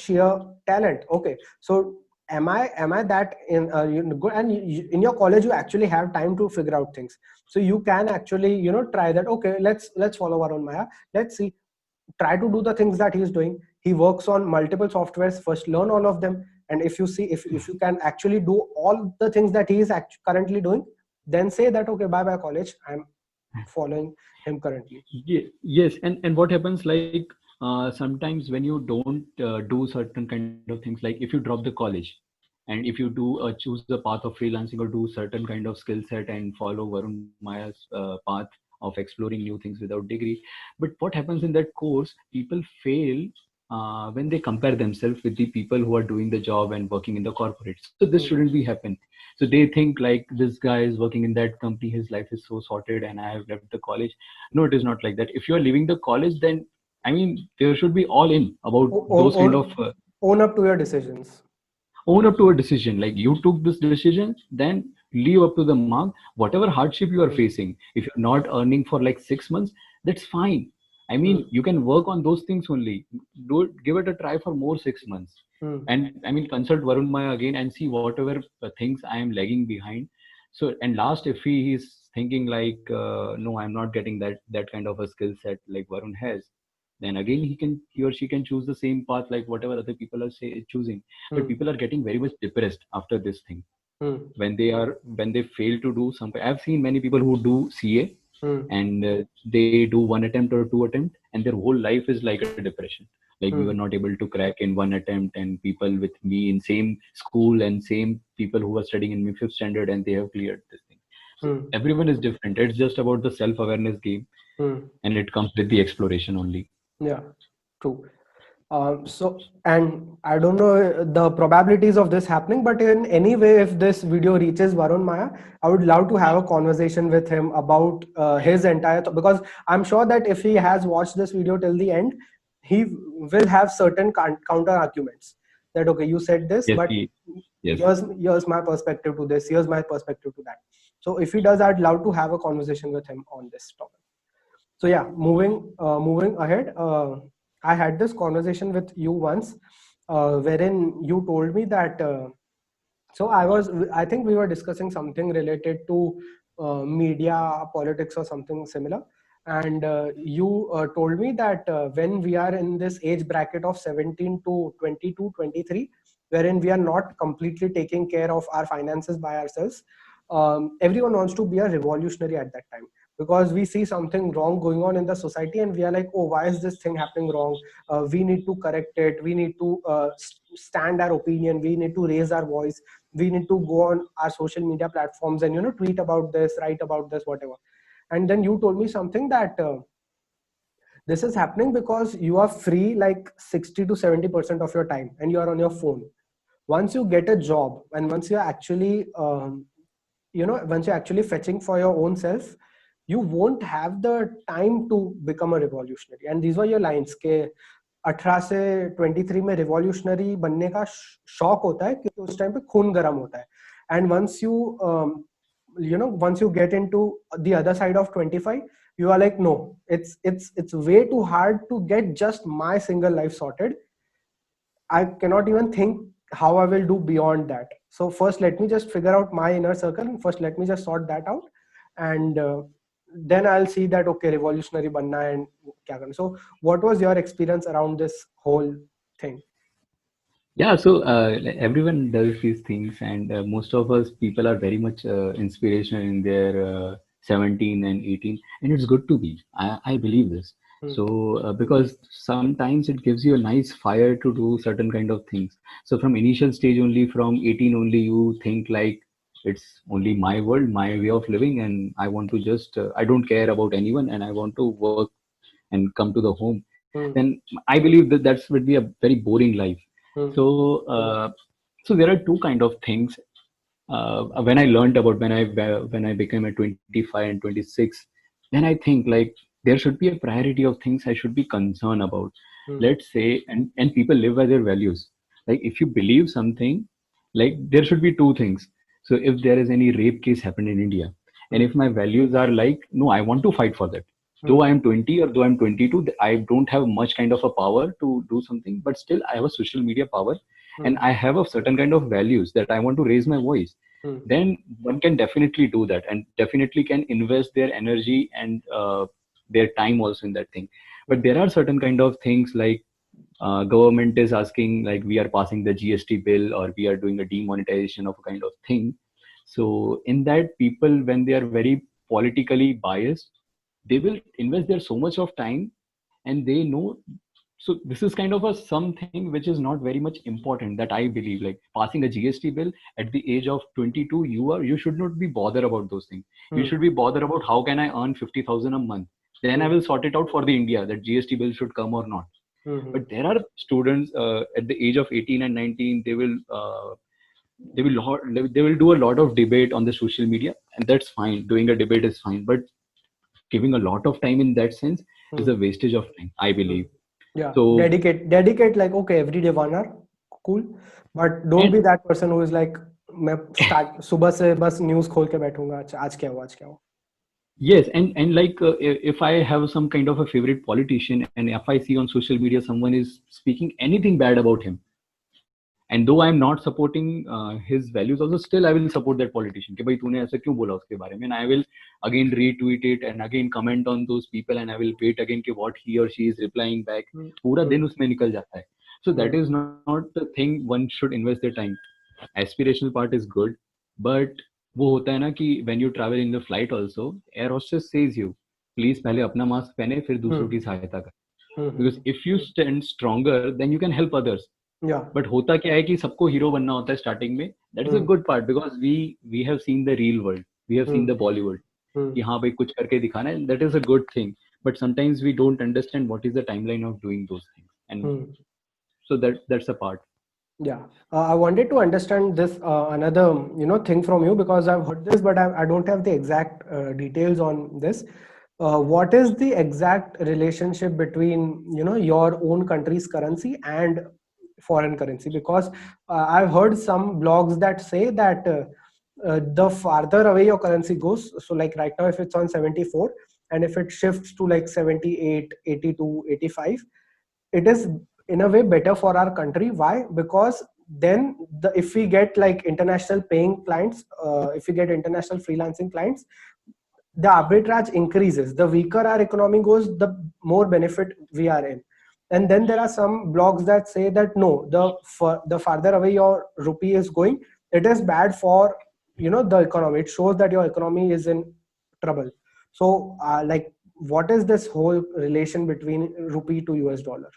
sheer talent. Okay, so am I that in good? And in your college you actually have time to figure out things. So you can actually try that. Okay, let's follow Varun Maya. Let's see, try to do the things that he's doing. He works on multiple softwares. First learn all of them, and if you see, if you can actually do all the things that he is currently doing, then say that okay, bye bye college, I'm following him currently. yes, and what happens like sometimes when you don't do certain kind of things, like if you drop the college and if you do choose the path of freelancing or do certain kind of skill set and follow Varun Maya's path of exploring new things without degree, but what happens in that course, people fail when they compare themselves with the people who are doing the job and working in the corporate. So this Hmm. shouldn't be happen. So they think like this guy is working in that company, his life is so sorted, and I have left the college. No, it is not like that. If you are leaving the college, then I mean there should be all in about O- those kind of own, own up to your decisions. own up to a decision. Like you took this decision, then live up to the mark. Whatever hardship you are Hmm. facing, if you're not earning for like 6 months, that's fine. I Hmm. mean, you can work on those things only. Do it, give it a try for more 6 months. Hmm. And I mean, consult Varun Maya again and see whatever things I am lagging behind. So, and last, if he is thinking like, no, I'm not getting that kind of a skill set like Varun has, then again he or she can choose the same path like whatever other people are choosing. But Hmm. people are getting very much depressed after this thing Hmm. when they fail to do something. I've seen many people who do CA Hmm. and they do one attempt or two attempt and their whole life is like a depression. Like we were Hmm. not able to crack in one attempt, and people with me in same school and same people who were studying in my fifth standard and they have cleared this thing. So Hmm. everyone is different. It's just about the self-awareness game, Hmm. and it comes with the exploration only. Yeah, true. So, and I don't know the probabilities of this happening, but in any way, if this video reaches Varun Maya, I would love to have a conversation with him about his entire, because I'm sure that if he has watched this video till the end, he will have certain counter arguments that, okay, you said this, Yes, but he, yes. here's my perspective to this, here's my perspective to that. So if he does, I'd love to have a conversation with him on this topic. So yeah, moving ahead, I had this conversation with you once, wherein you told me that so I think we were discussing something related to media politics or something similar, and you told me that when we are in this age bracket of 17 to 22, 23, wherein we are not completely taking care of our finances by ourselves, everyone wants to be a revolutionary at that time, because we see something wrong going on in the society and we are like, oh, why is this thing happening wrong? We need to correct it, we need to stand our opinion, we need to raise our voice, we need to go on our social media platforms and tweet about this, write about this, whatever. And then you told me something that this is happening because you are free like 60 to 70% of your time and you are on your phone. Once you get a job and once you're actually once you're actually fetching for your own self, you won't have the time to become a revolutionary. And these were your lines के 18 से 23 में revolutionary बनने का शौक होता है क्योंकि उस टाइम पे खून गर्म होता है. And once once you get into the other side of 25, you are like, no, it's way too hard to get just my single life sorted. I cannot even think how I will do beyond that. So first, let me just figure out my inner circle, and first let me just sort that out, and then I'll see that okay, revolutionary banna hai and kya karna. So, what was your experience around this whole thing? Yeah, so everyone does these things, and most of us people are very much inspirational in their 17 and 18, and it's good to be. I believe this. Hmm. So because sometimes it gives you a nice fire to do certain kind of things. So from initial stage only, from 18 only, you think like it's only my world, my way of living, and I want to just I don't care about anyone, and I want to work and come to the home. Hmm. Then I believe that that's would be a very boring life. Hmm. So, so there are two kind of things. When I learned about when I became a 25 and 26, then I think like there should be a priority of things I should be concerned about. Hmm. Let's say, and people live by their values. Like if you believe something, like there should be two things. So if there is any rape case happened in India, and Hmm. if my values are like, no, I want to fight for that. Though Hmm. I am 20 or though I'm 22, I don't have much kind of a power to do something, but still I have a social media power, and Hmm. I have a certain kind of values that I want to raise my voice. Hmm. Then one can definitely do that, and definitely can invest their energy and their time also in that thing. But Hmm. there are certain kind of things like government is asking, like we are passing the GST bill or we are doing a demonetization of a kind of thing. So in that, people when they are very politically biased, they will invest there so much of time, and they know. So this is kind of a something which is not very much important, that I believe, like passing a GST bill at the age of 22, you should not be bothered about those things. You Hmm. should be bothered about how can I earn 50,000 a month. Then I Hmm. will sort it out for the India that GST bill should come or not. Hmm. But there are students at the age of 18 and 19, they will do a lot of debate on the social media, and that's fine. Doing a debate is fine, but giving a lot of time in that sense is a Hmm. wastage of time, I Hmm. believe. Yeah, So dedicate like okay, every day 1 hour, cool, but don't and be that person who is like मैं start सुबह से बस news खोल के बैठूंगा अच्छा आज क्या हुआ आज क्या हुआ. yes, and like if I have some kind of a favorite politician, and if I see on social media someone is speaking anything bad about him, and though I'm not supporting his values, also still I will support that politician. कि भाई तूने ऐसा क्यों बोला उसके बारे में? And I will again retweet it and again comment on those people, and I will wait again कि what he or she is replying back. Hmm. पूरा Hmm. दिन उसमें निकल जाता है. So that Hmm. is not the thing one should invest their time. Aspirational part is good, but वो होता है ना कि when you travel in the flight also, air hostess says you, please पहले अपना मास्क पहने फिर दूसरों Hmm. की सहायता कर. Hmm. Because if you stand stronger, then you can help others. Yeah. But होता क्या है कि सबको हीरो बनना होता है स्टार्टिंग में. That is a Hmm. Good part, because we have seen the real world, we have seen Hmm. The Bollywood, Hmm. कि हाँ भाई कुछ करके दिखाना है. That is a good thing, but sometimes we don't understand what is the timeline of doing those things, and Hmm. So that's a part. Yeah, I wanted to understand this another thing from you because I've heard this, but I don't have the exact details on this. What is the exact relationship between your own country's currency and foreign currency? Because I've heard some blogs that say that the farther away your currency goes, so like right now if it's on 74 and if it shifts to like 78, 82, 85, it is in a way better for our country. Why? Because then if we get like international paying clients, if we get international freelancing clients, the arbitrage increases. The weaker our economy goes, the more benefit we are in. And then there are some blogs that say that no, the farther away your rupee is going, it is bad for the economy. It shows that your economy is in trouble. So like what is this whole relation between rupee to US dollar?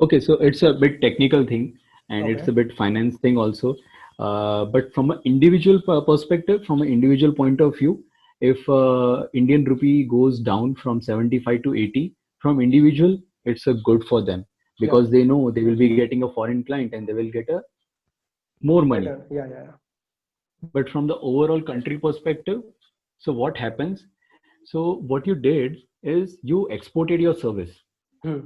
Okay, so it's a bit technical thing, and it's Okay. a bit finance thing also. But from an individual perspective, from an individual point of view, if Indian rupee goes down from 75 to 80, from individual, it's a good for them, Yeah. because they know they will be getting a foreign client and they will get a more money. Better. Yeah. Yeah. But from the overall country perspective, so what happens? So what you did is you exported your service. Yeah. Hmm.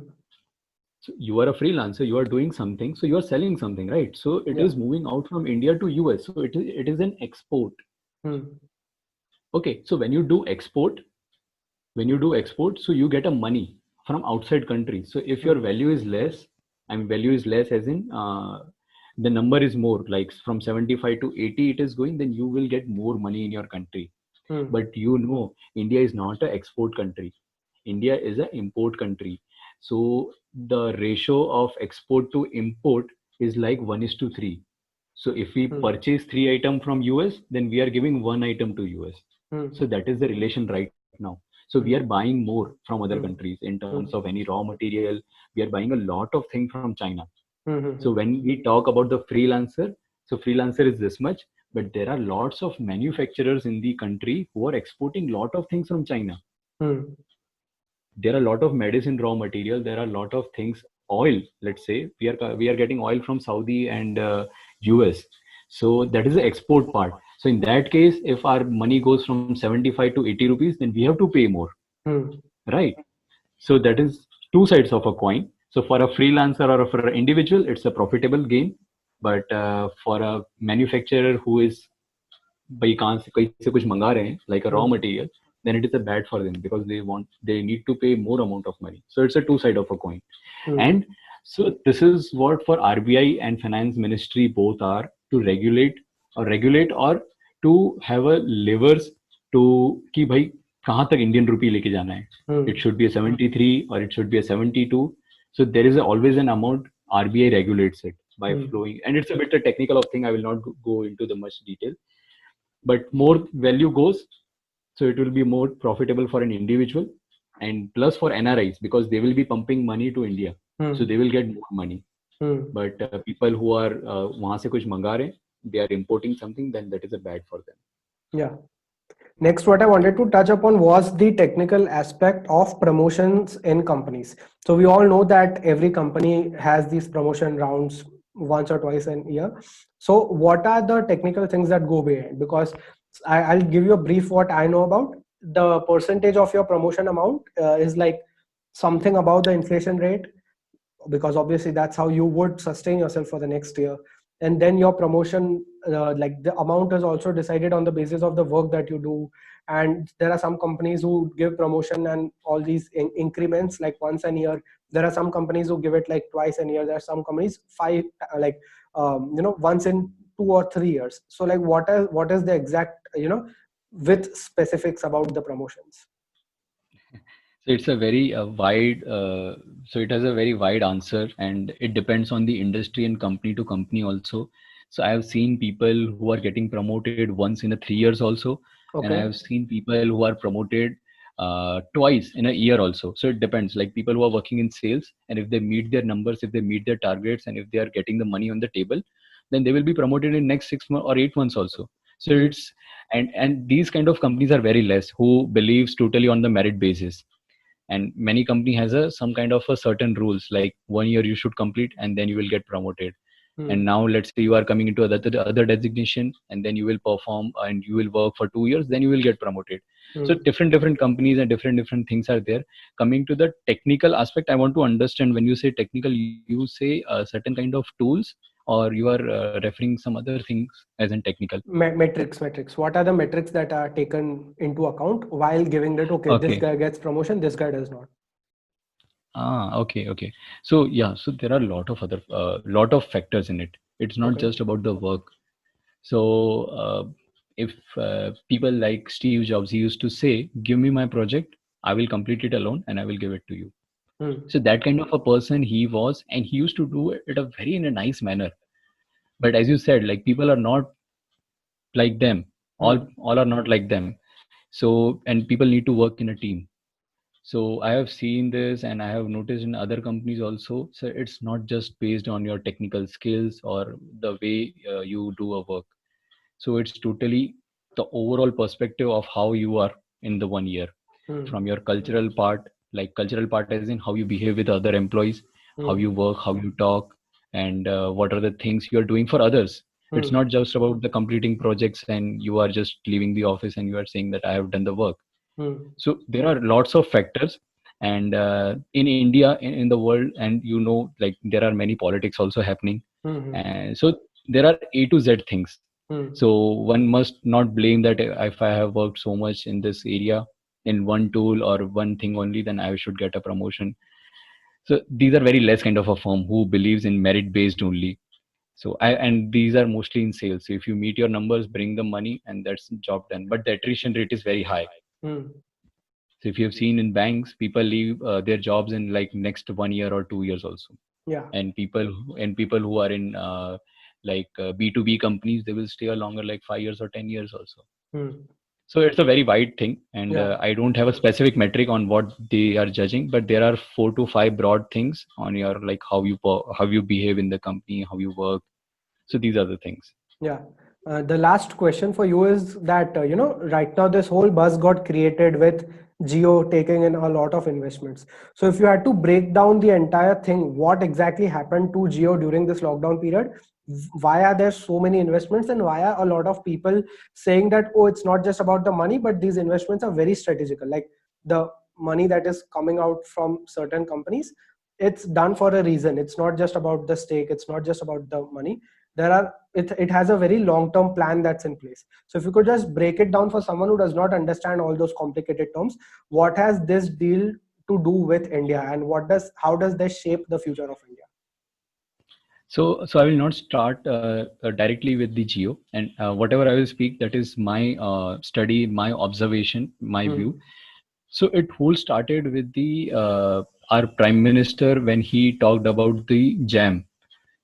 So you are a freelancer, you are doing something, so you are selling something, right? So it Yeah. is moving out from India to US. So it is an export. Hmm. Okay, so when you do export, so you get a money from outside country. So if your Hmm. value is less, I mean, value is less as in the number is more, like from 75 to 80 it is going, then you will get more money in your country. But you know, India is not an export country. India is an import country. So the ratio of export to import is like 1:3. So if we purchase 3 items from US, then we are giving 1 item to US. So that is the relation right now. So we are buying more from other countries in terms of any raw material. We are buying a lot of things from China. So when we talk about the freelancer, so freelancer is this much, but there are lots of manufacturers in the country who are exporting lot of things from China. There are a lot of medicine raw material. There are a lot of things. Oil, let's say we are getting oil from Saudi and US. So that is the export part. So in that case, if our money goes from 75 to 80 rupees, then we have to pay more, right? So that is two sides of a coin. So for a freelancer or for an individual, it's a profitable gain. But for a manufacturer who is भाई कहाँ से कहीं से कुछ मंगा रहे हैं, like a raw material, then it is a bad for them because they need to pay more amount of money. So it's a two side of a coin. And so this is what for RBI and finance ministry both are to regulate or to have a levers to कि भाई कहाँ तक Indian rupee लेके जाना है. It should be a 73 or it should be a 72. So there is always an amount. RBI regulates it by flowing, and it's a bit a technical of thing. I will not go into the much detail. But more value goes, so it will be more profitable for an individual, and plus for NRIs because they will be pumping money to India, so they will get more money. But people who are वहाँ से कुछ मंगा रहे, they are importing something, then that is a bad for them. Yeah. Next, what I wanted to touch upon was the technical aspect of promotions in companies. So we all know that every company has these promotion rounds once or twice a year. So what are the technical things that go behind? Because I'll give you a brief what I know about. The percentage of your promotion amount is like something about the inflation rate, because obviously that's how you would sustain yourself for the next year. And then your promotion, like the amount is also decided on the basis of the work that you do. And there are some companies who give promotion and all these increments like once a year. There are some companies who give it like twice a year. There are some companies once in 2 or 3 years. So like what is the exact, with specifics about the promotions? So it's a very wide, so it has a very wide answer, and it depends on the industry and company to company also. So I have seen people who are getting promoted once in a 3 years also, and I have seen people who are promoted twice in a year also. So it depends, like people who are working in sales, and if they meet their numbers, if they meet their targets, and if they are getting the money on the table, then they will be promoted in next 6 months or 8 months also. So it's, and these kind of companies are very less who believes totally on the merit basis. And many company has some kind of a certain rules, like 1 year you should complete and then you will get promoted. And now let's say you are coming into other designation, and then you will perform and you will work for 2 years, then you will get promoted. So different companies and different things are there. Coming to the technical aspect, I want to understand, when you say technical, you say certain kind of tools, or you are referring some other things as in technical? Metrics. What are the metrics that are taken into account while giving that, okay, this guy gets promotion, this guy does not? Okay. So yeah, so there are a lot of other lot of factors in it. It's not just about the work. So if people like Steve Jobs, he used to say, "Give me my project, I will complete it alone, and I will give it to you." So that kind of a person he was, and he used to do it in a nice manner. But as you said, like people are not like them. All are not like them. So, and people need to work in a team. So I have seen this, and I have noticed in other companies also. So it's not just based on your technical skills or the way you do a work. So it's totally the overall perspective of how you are in the 1 year, from your cultural part, like cultural part as in how you behave with other employees, how you work, how you talk, and what are the things you are doing for others. It's not just about the completing projects and you are just leaving the office and you are saying that I have done the work. So there are lots of factors, and in India, in the world, and like there are many politics also happening, and so there are A to Z things. So one must not blame that if I have worked so much in this area in one tool or one thing only, then I should get a promotion. So these are very less kind of a firm who believes in merit based only. So and these are mostly in sales. So if you meet your numbers, bring the money, and that's job done. But the attrition rate is very high. Hmm. So if you have seen in banks, people leave their jobs in like next 1 year or 2 years also. Yeah. And people who are in B2B companies, they will stay a longer, like 5 years or 10 years also. Hmm. So it's a very wide thing, and Yeah. I don't have a specific metric on what they are judging, but there are 4 to 5 broad things on your, like, how you behave in the company, how you work. So these are the things. Yeah. The last question for you is that, right now this whole buzz got created with Geo taking in a lot of investments. So if you had to break down the entire thing, what exactly happened to Geo during this lockdown period? Why are there so many investments, and why are a lot of people saying that, oh, it's not just about the money, but these investments are very strategical. Like the money that is coming out from certain companies, it's done for a reason. It's not just about the stake. It's not just about the money. It has a very long term plan that's in place. So if you could just break it down for someone who does not understand all those complicated terms, what has this deal to do with India, and how does this shape the future of India? So I will not start directly with the Geo, and whatever I will speak, that is my study, my observation, my Hmm. view. So it whole started with the our Prime Minister when he talked about the JAM.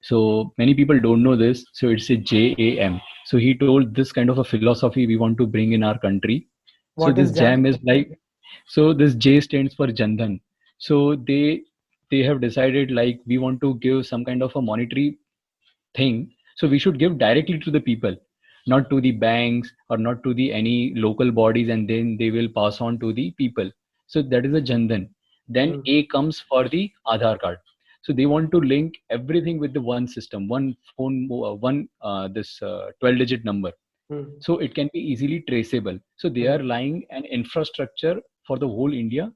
So many people don't know this. So it's a JAM. So he told this kind of a philosophy we want to bring in our country. So What this is JAM JAM? is like, so this J stands for Jandhan. So they have decided, like, we want to give some kind of a monetary thing. So we should give directly to the people, not to the banks or not to the any local bodies, and then they will pass on to the people. So that is a Jandhan. Then Hmm. A comes for the Aadhaar card. So they want to link everything with the one system, one phone, one this 12-digit number, Hmm. so it can be easily traceable. So they Hmm. are laying an infrastructure for the whole India,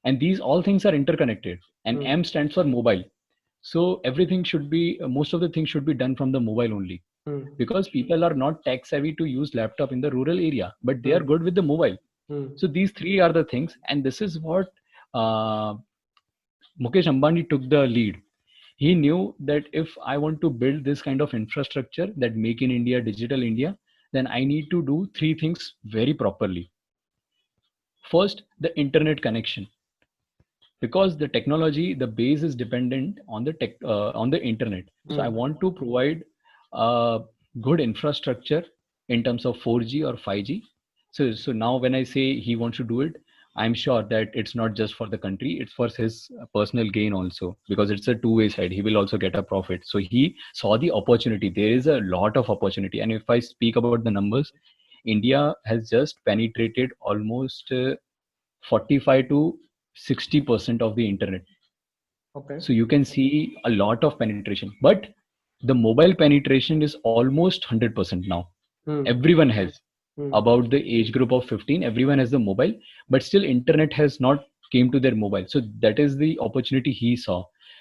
and these all things are interconnected. And Hmm. M stands for mobile. So everything should be most of the things should be done from the mobile only, Hmm. because people are not tech savvy to use laptop in the rural area, but they are Hmm. good with the mobile. Hmm. So these three are the things, and this is what uh, Mukesh Ambani took the lead. He knew that if I want to build this kind of infrastructure, that make in India, digital India, then I need to do three things very properly. First, the internet connection, because the technology, the base is dependent on the tech, on the internet. So I Hmm. want to provide a good infrastructure in terms of 4G or 5G. So now when I say he wants to do it, I'm sure that it's not just for the country, it's for his personal gain also, because it's a two-way side. He will also get a profit. So he saw the opportunity. There is a lot of opportunity. And if I speak about the numbers, India has just penetrated almost 45 to 60% of the internet. Okay. So you can see a lot of penetration, but the mobile penetration is almost 100% now. Hmm. Everyone has, Hmm. about the age group of 15, everyone has the mobile, but still internet has not came to their mobile. So that is the opportunity he saw.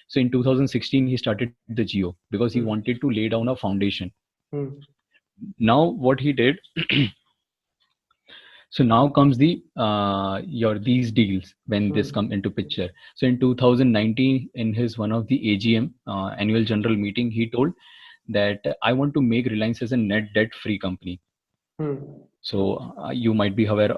So in 2016 he started the Geo because he Hmm. wanted to lay down a foundation. Hmm. Now what he did, so now comes the your these deals when this Hmm. come into picture. So in 2019, in his one of the AGM annual general meeting, he told that I want to make Reliance as a net debt free company. Hmm. So you might be aware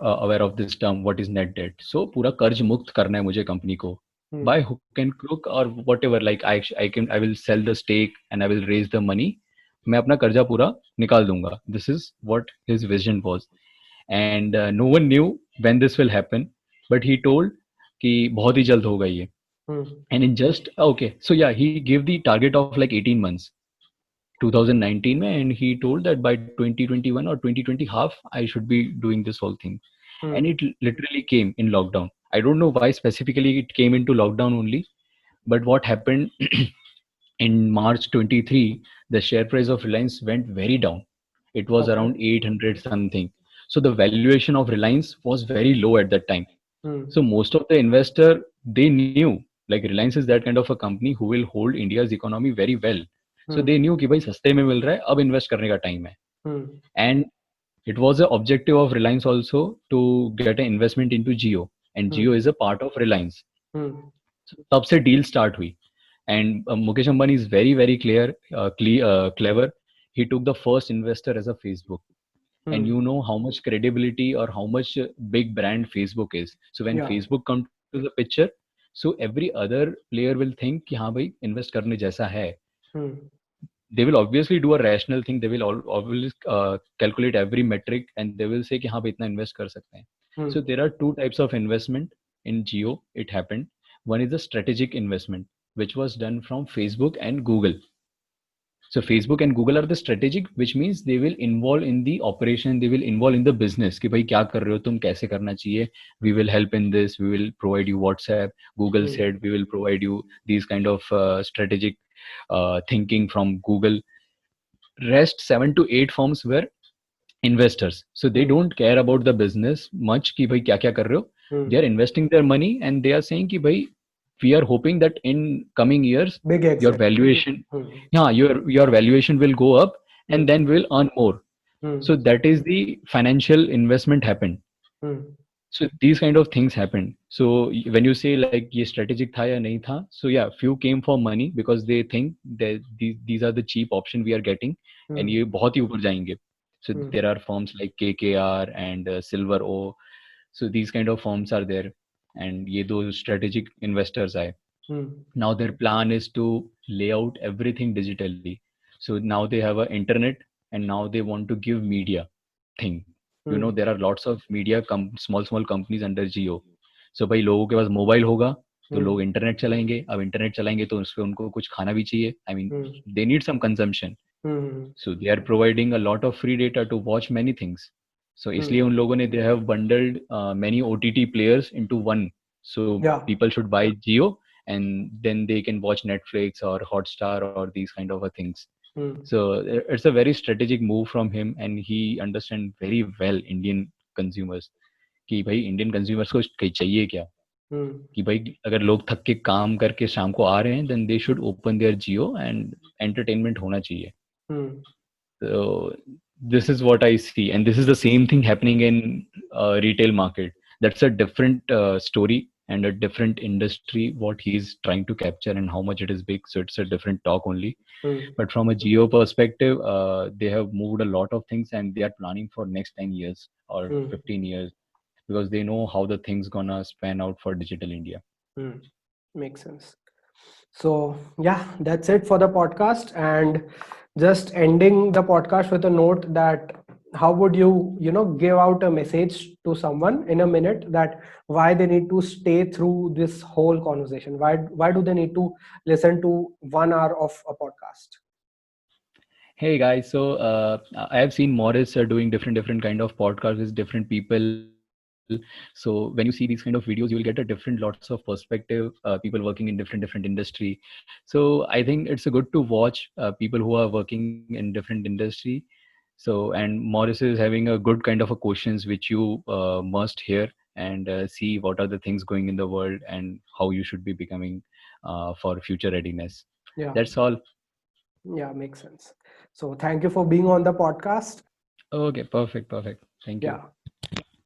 of this term. What is net debt? So पूरा कर्ज मुक्त करना है मुझे company को Hmm. by hook and crook or whatever. Like I will sell the stake and I will raise the money. मैं अपना कर्जा पूरा निकाल दूंगा. This is what his vision was. And no one knew when this will happen, but he told कि बहुत ही जल्द होगा ये. Hmm. And in just okay, so yeah, he gave the target of like 18 months 2019 में, and he told that by 2021 or 2020 half I should be doing this whole thing. Hmm. And it literally came in lockdown. I don't know why specifically it came into lockdown only, but what happened in March 23, the share price of Reliance went very down. It was Okay. around 800 something. So the valuation of Reliance was very low at that time. Hmm. So most of the investor, they knew like Reliance is that kind of a company who will hold India's economy very well. So Hmm. they knew कि भाई सस्ते में मिल रहा है, अब invest करने का time है. Hmm. And it was the objective of Reliance also to get an investment into Geo, and Hmm. Geo is a part of Reliance. Hmm. So तब से deal start हुई. And Mukesh Ambani is very very clever. He took the first investor as a Facebook. And Hmm. you know how much credibility or how much big brand Facebook is. So when Yeah. Facebook come to the picture, so every other player will think कि हाँ भाई invest करने जैसा है. Hmm. They will obviously do a rational thing. They will always calculate every metric and they will say कि हाँ भाई इतना invest कर सकते हैं. Hmm. So there are two types of investment in Geo. It happened. One is the strategic investment, which was done from Facebook and Google. So Facebook and Google are the strategic, which means they will involve in the operation, they will involve in the business. कि भाई क्या कर रहे हो तुम, कैसे करना चाहिए? We will help in this. We will provide you WhatsApp. Google Hmm. said we will provide you these kind of strategic thinking from Google. Rest 7 to 8 firms were investors. So they Hmm. don't care about the business much कि भाई क्या क्या कर रहे हो. They Hmm. are investing their money and they are saying कि भाई we are hoping that in coming years Big your exit. valuation, Hmm. yeah, your valuation will go up and Hmm. then we'll earn more. Hmm. So that is the financial investment happened. Hmm. So these kind of things happened. So when you say like ये strategic था या नहीं था, so yeah, few came for money because they think that these are the cheap option we are getting and Hmm. ये बहुत ही ऊपर जाएंगे. So Hmm. there are firms like KKR and Silver O. So these kind of firms are there, and ये दो strategic investors आए. Hmm. Now their plan is to lay out everything digitally. So now they have a internet and now they want to give media thing. You know Hmm. there are lots of media small companies under Jio. So भाई लोगों के पास mobile होगा तो Hmm. लोग internet चलाएंगे. अब internet चलाएंगे तो उस पे उनको कुछ खाना भी चाहिए. I mean Hmm. they need some consumption. Hmm. So they are providing a lot of free data to watch many things. So Hmm. इसलिए उन लोगों ने they have bundled many OTT players into one. So Yeah. people should buy Jio and then they can watch Netflix or Hotstar or these kind of things. Hmm. So it's a very strategic move from him and he understands very well Indian consumers. कि भाई Indian consumers को चाहिए क्या. Hmm. कि भाई अगर लोग थक के काम करके शाम को आ रहे हैं then they should open their Jio and entertainment होना चाहिए. Hmm. So this is what I see, and this is the same thing happening in retail market. That's a different story and a different industry. What he's trying to capture and how much it is big. So it's a different talk only. Hmm. But from a geo perspective, they have moved a lot of things, and they are planning for next 10 years or Hmm. 15 years because they know how the things gonna span out for digital India. Hmm. Makes sense. So, yeah, that's it for the podcast. And just ending the podcast with a note that how would you give out a message to someone in a minute that why they need to stay through this whole conversation? Why do they need to listen to 1 hour of a podcast? Hey guys, so I have seen Morris doing different kind of podcasts with different people. So when you see these kind of videos, you will get a different lots of perspective. People working in different industry. So I think it's a good to watch people who are working in different industry. So and Morris is having a good kind of a questions which you must hear and see what are the things going in the world and how you should be becoming for future readiness. Yeah, That's all. yeah, makes sense. So, thank you for being on the podcast. Okay, perfect. Thank you. Yeah.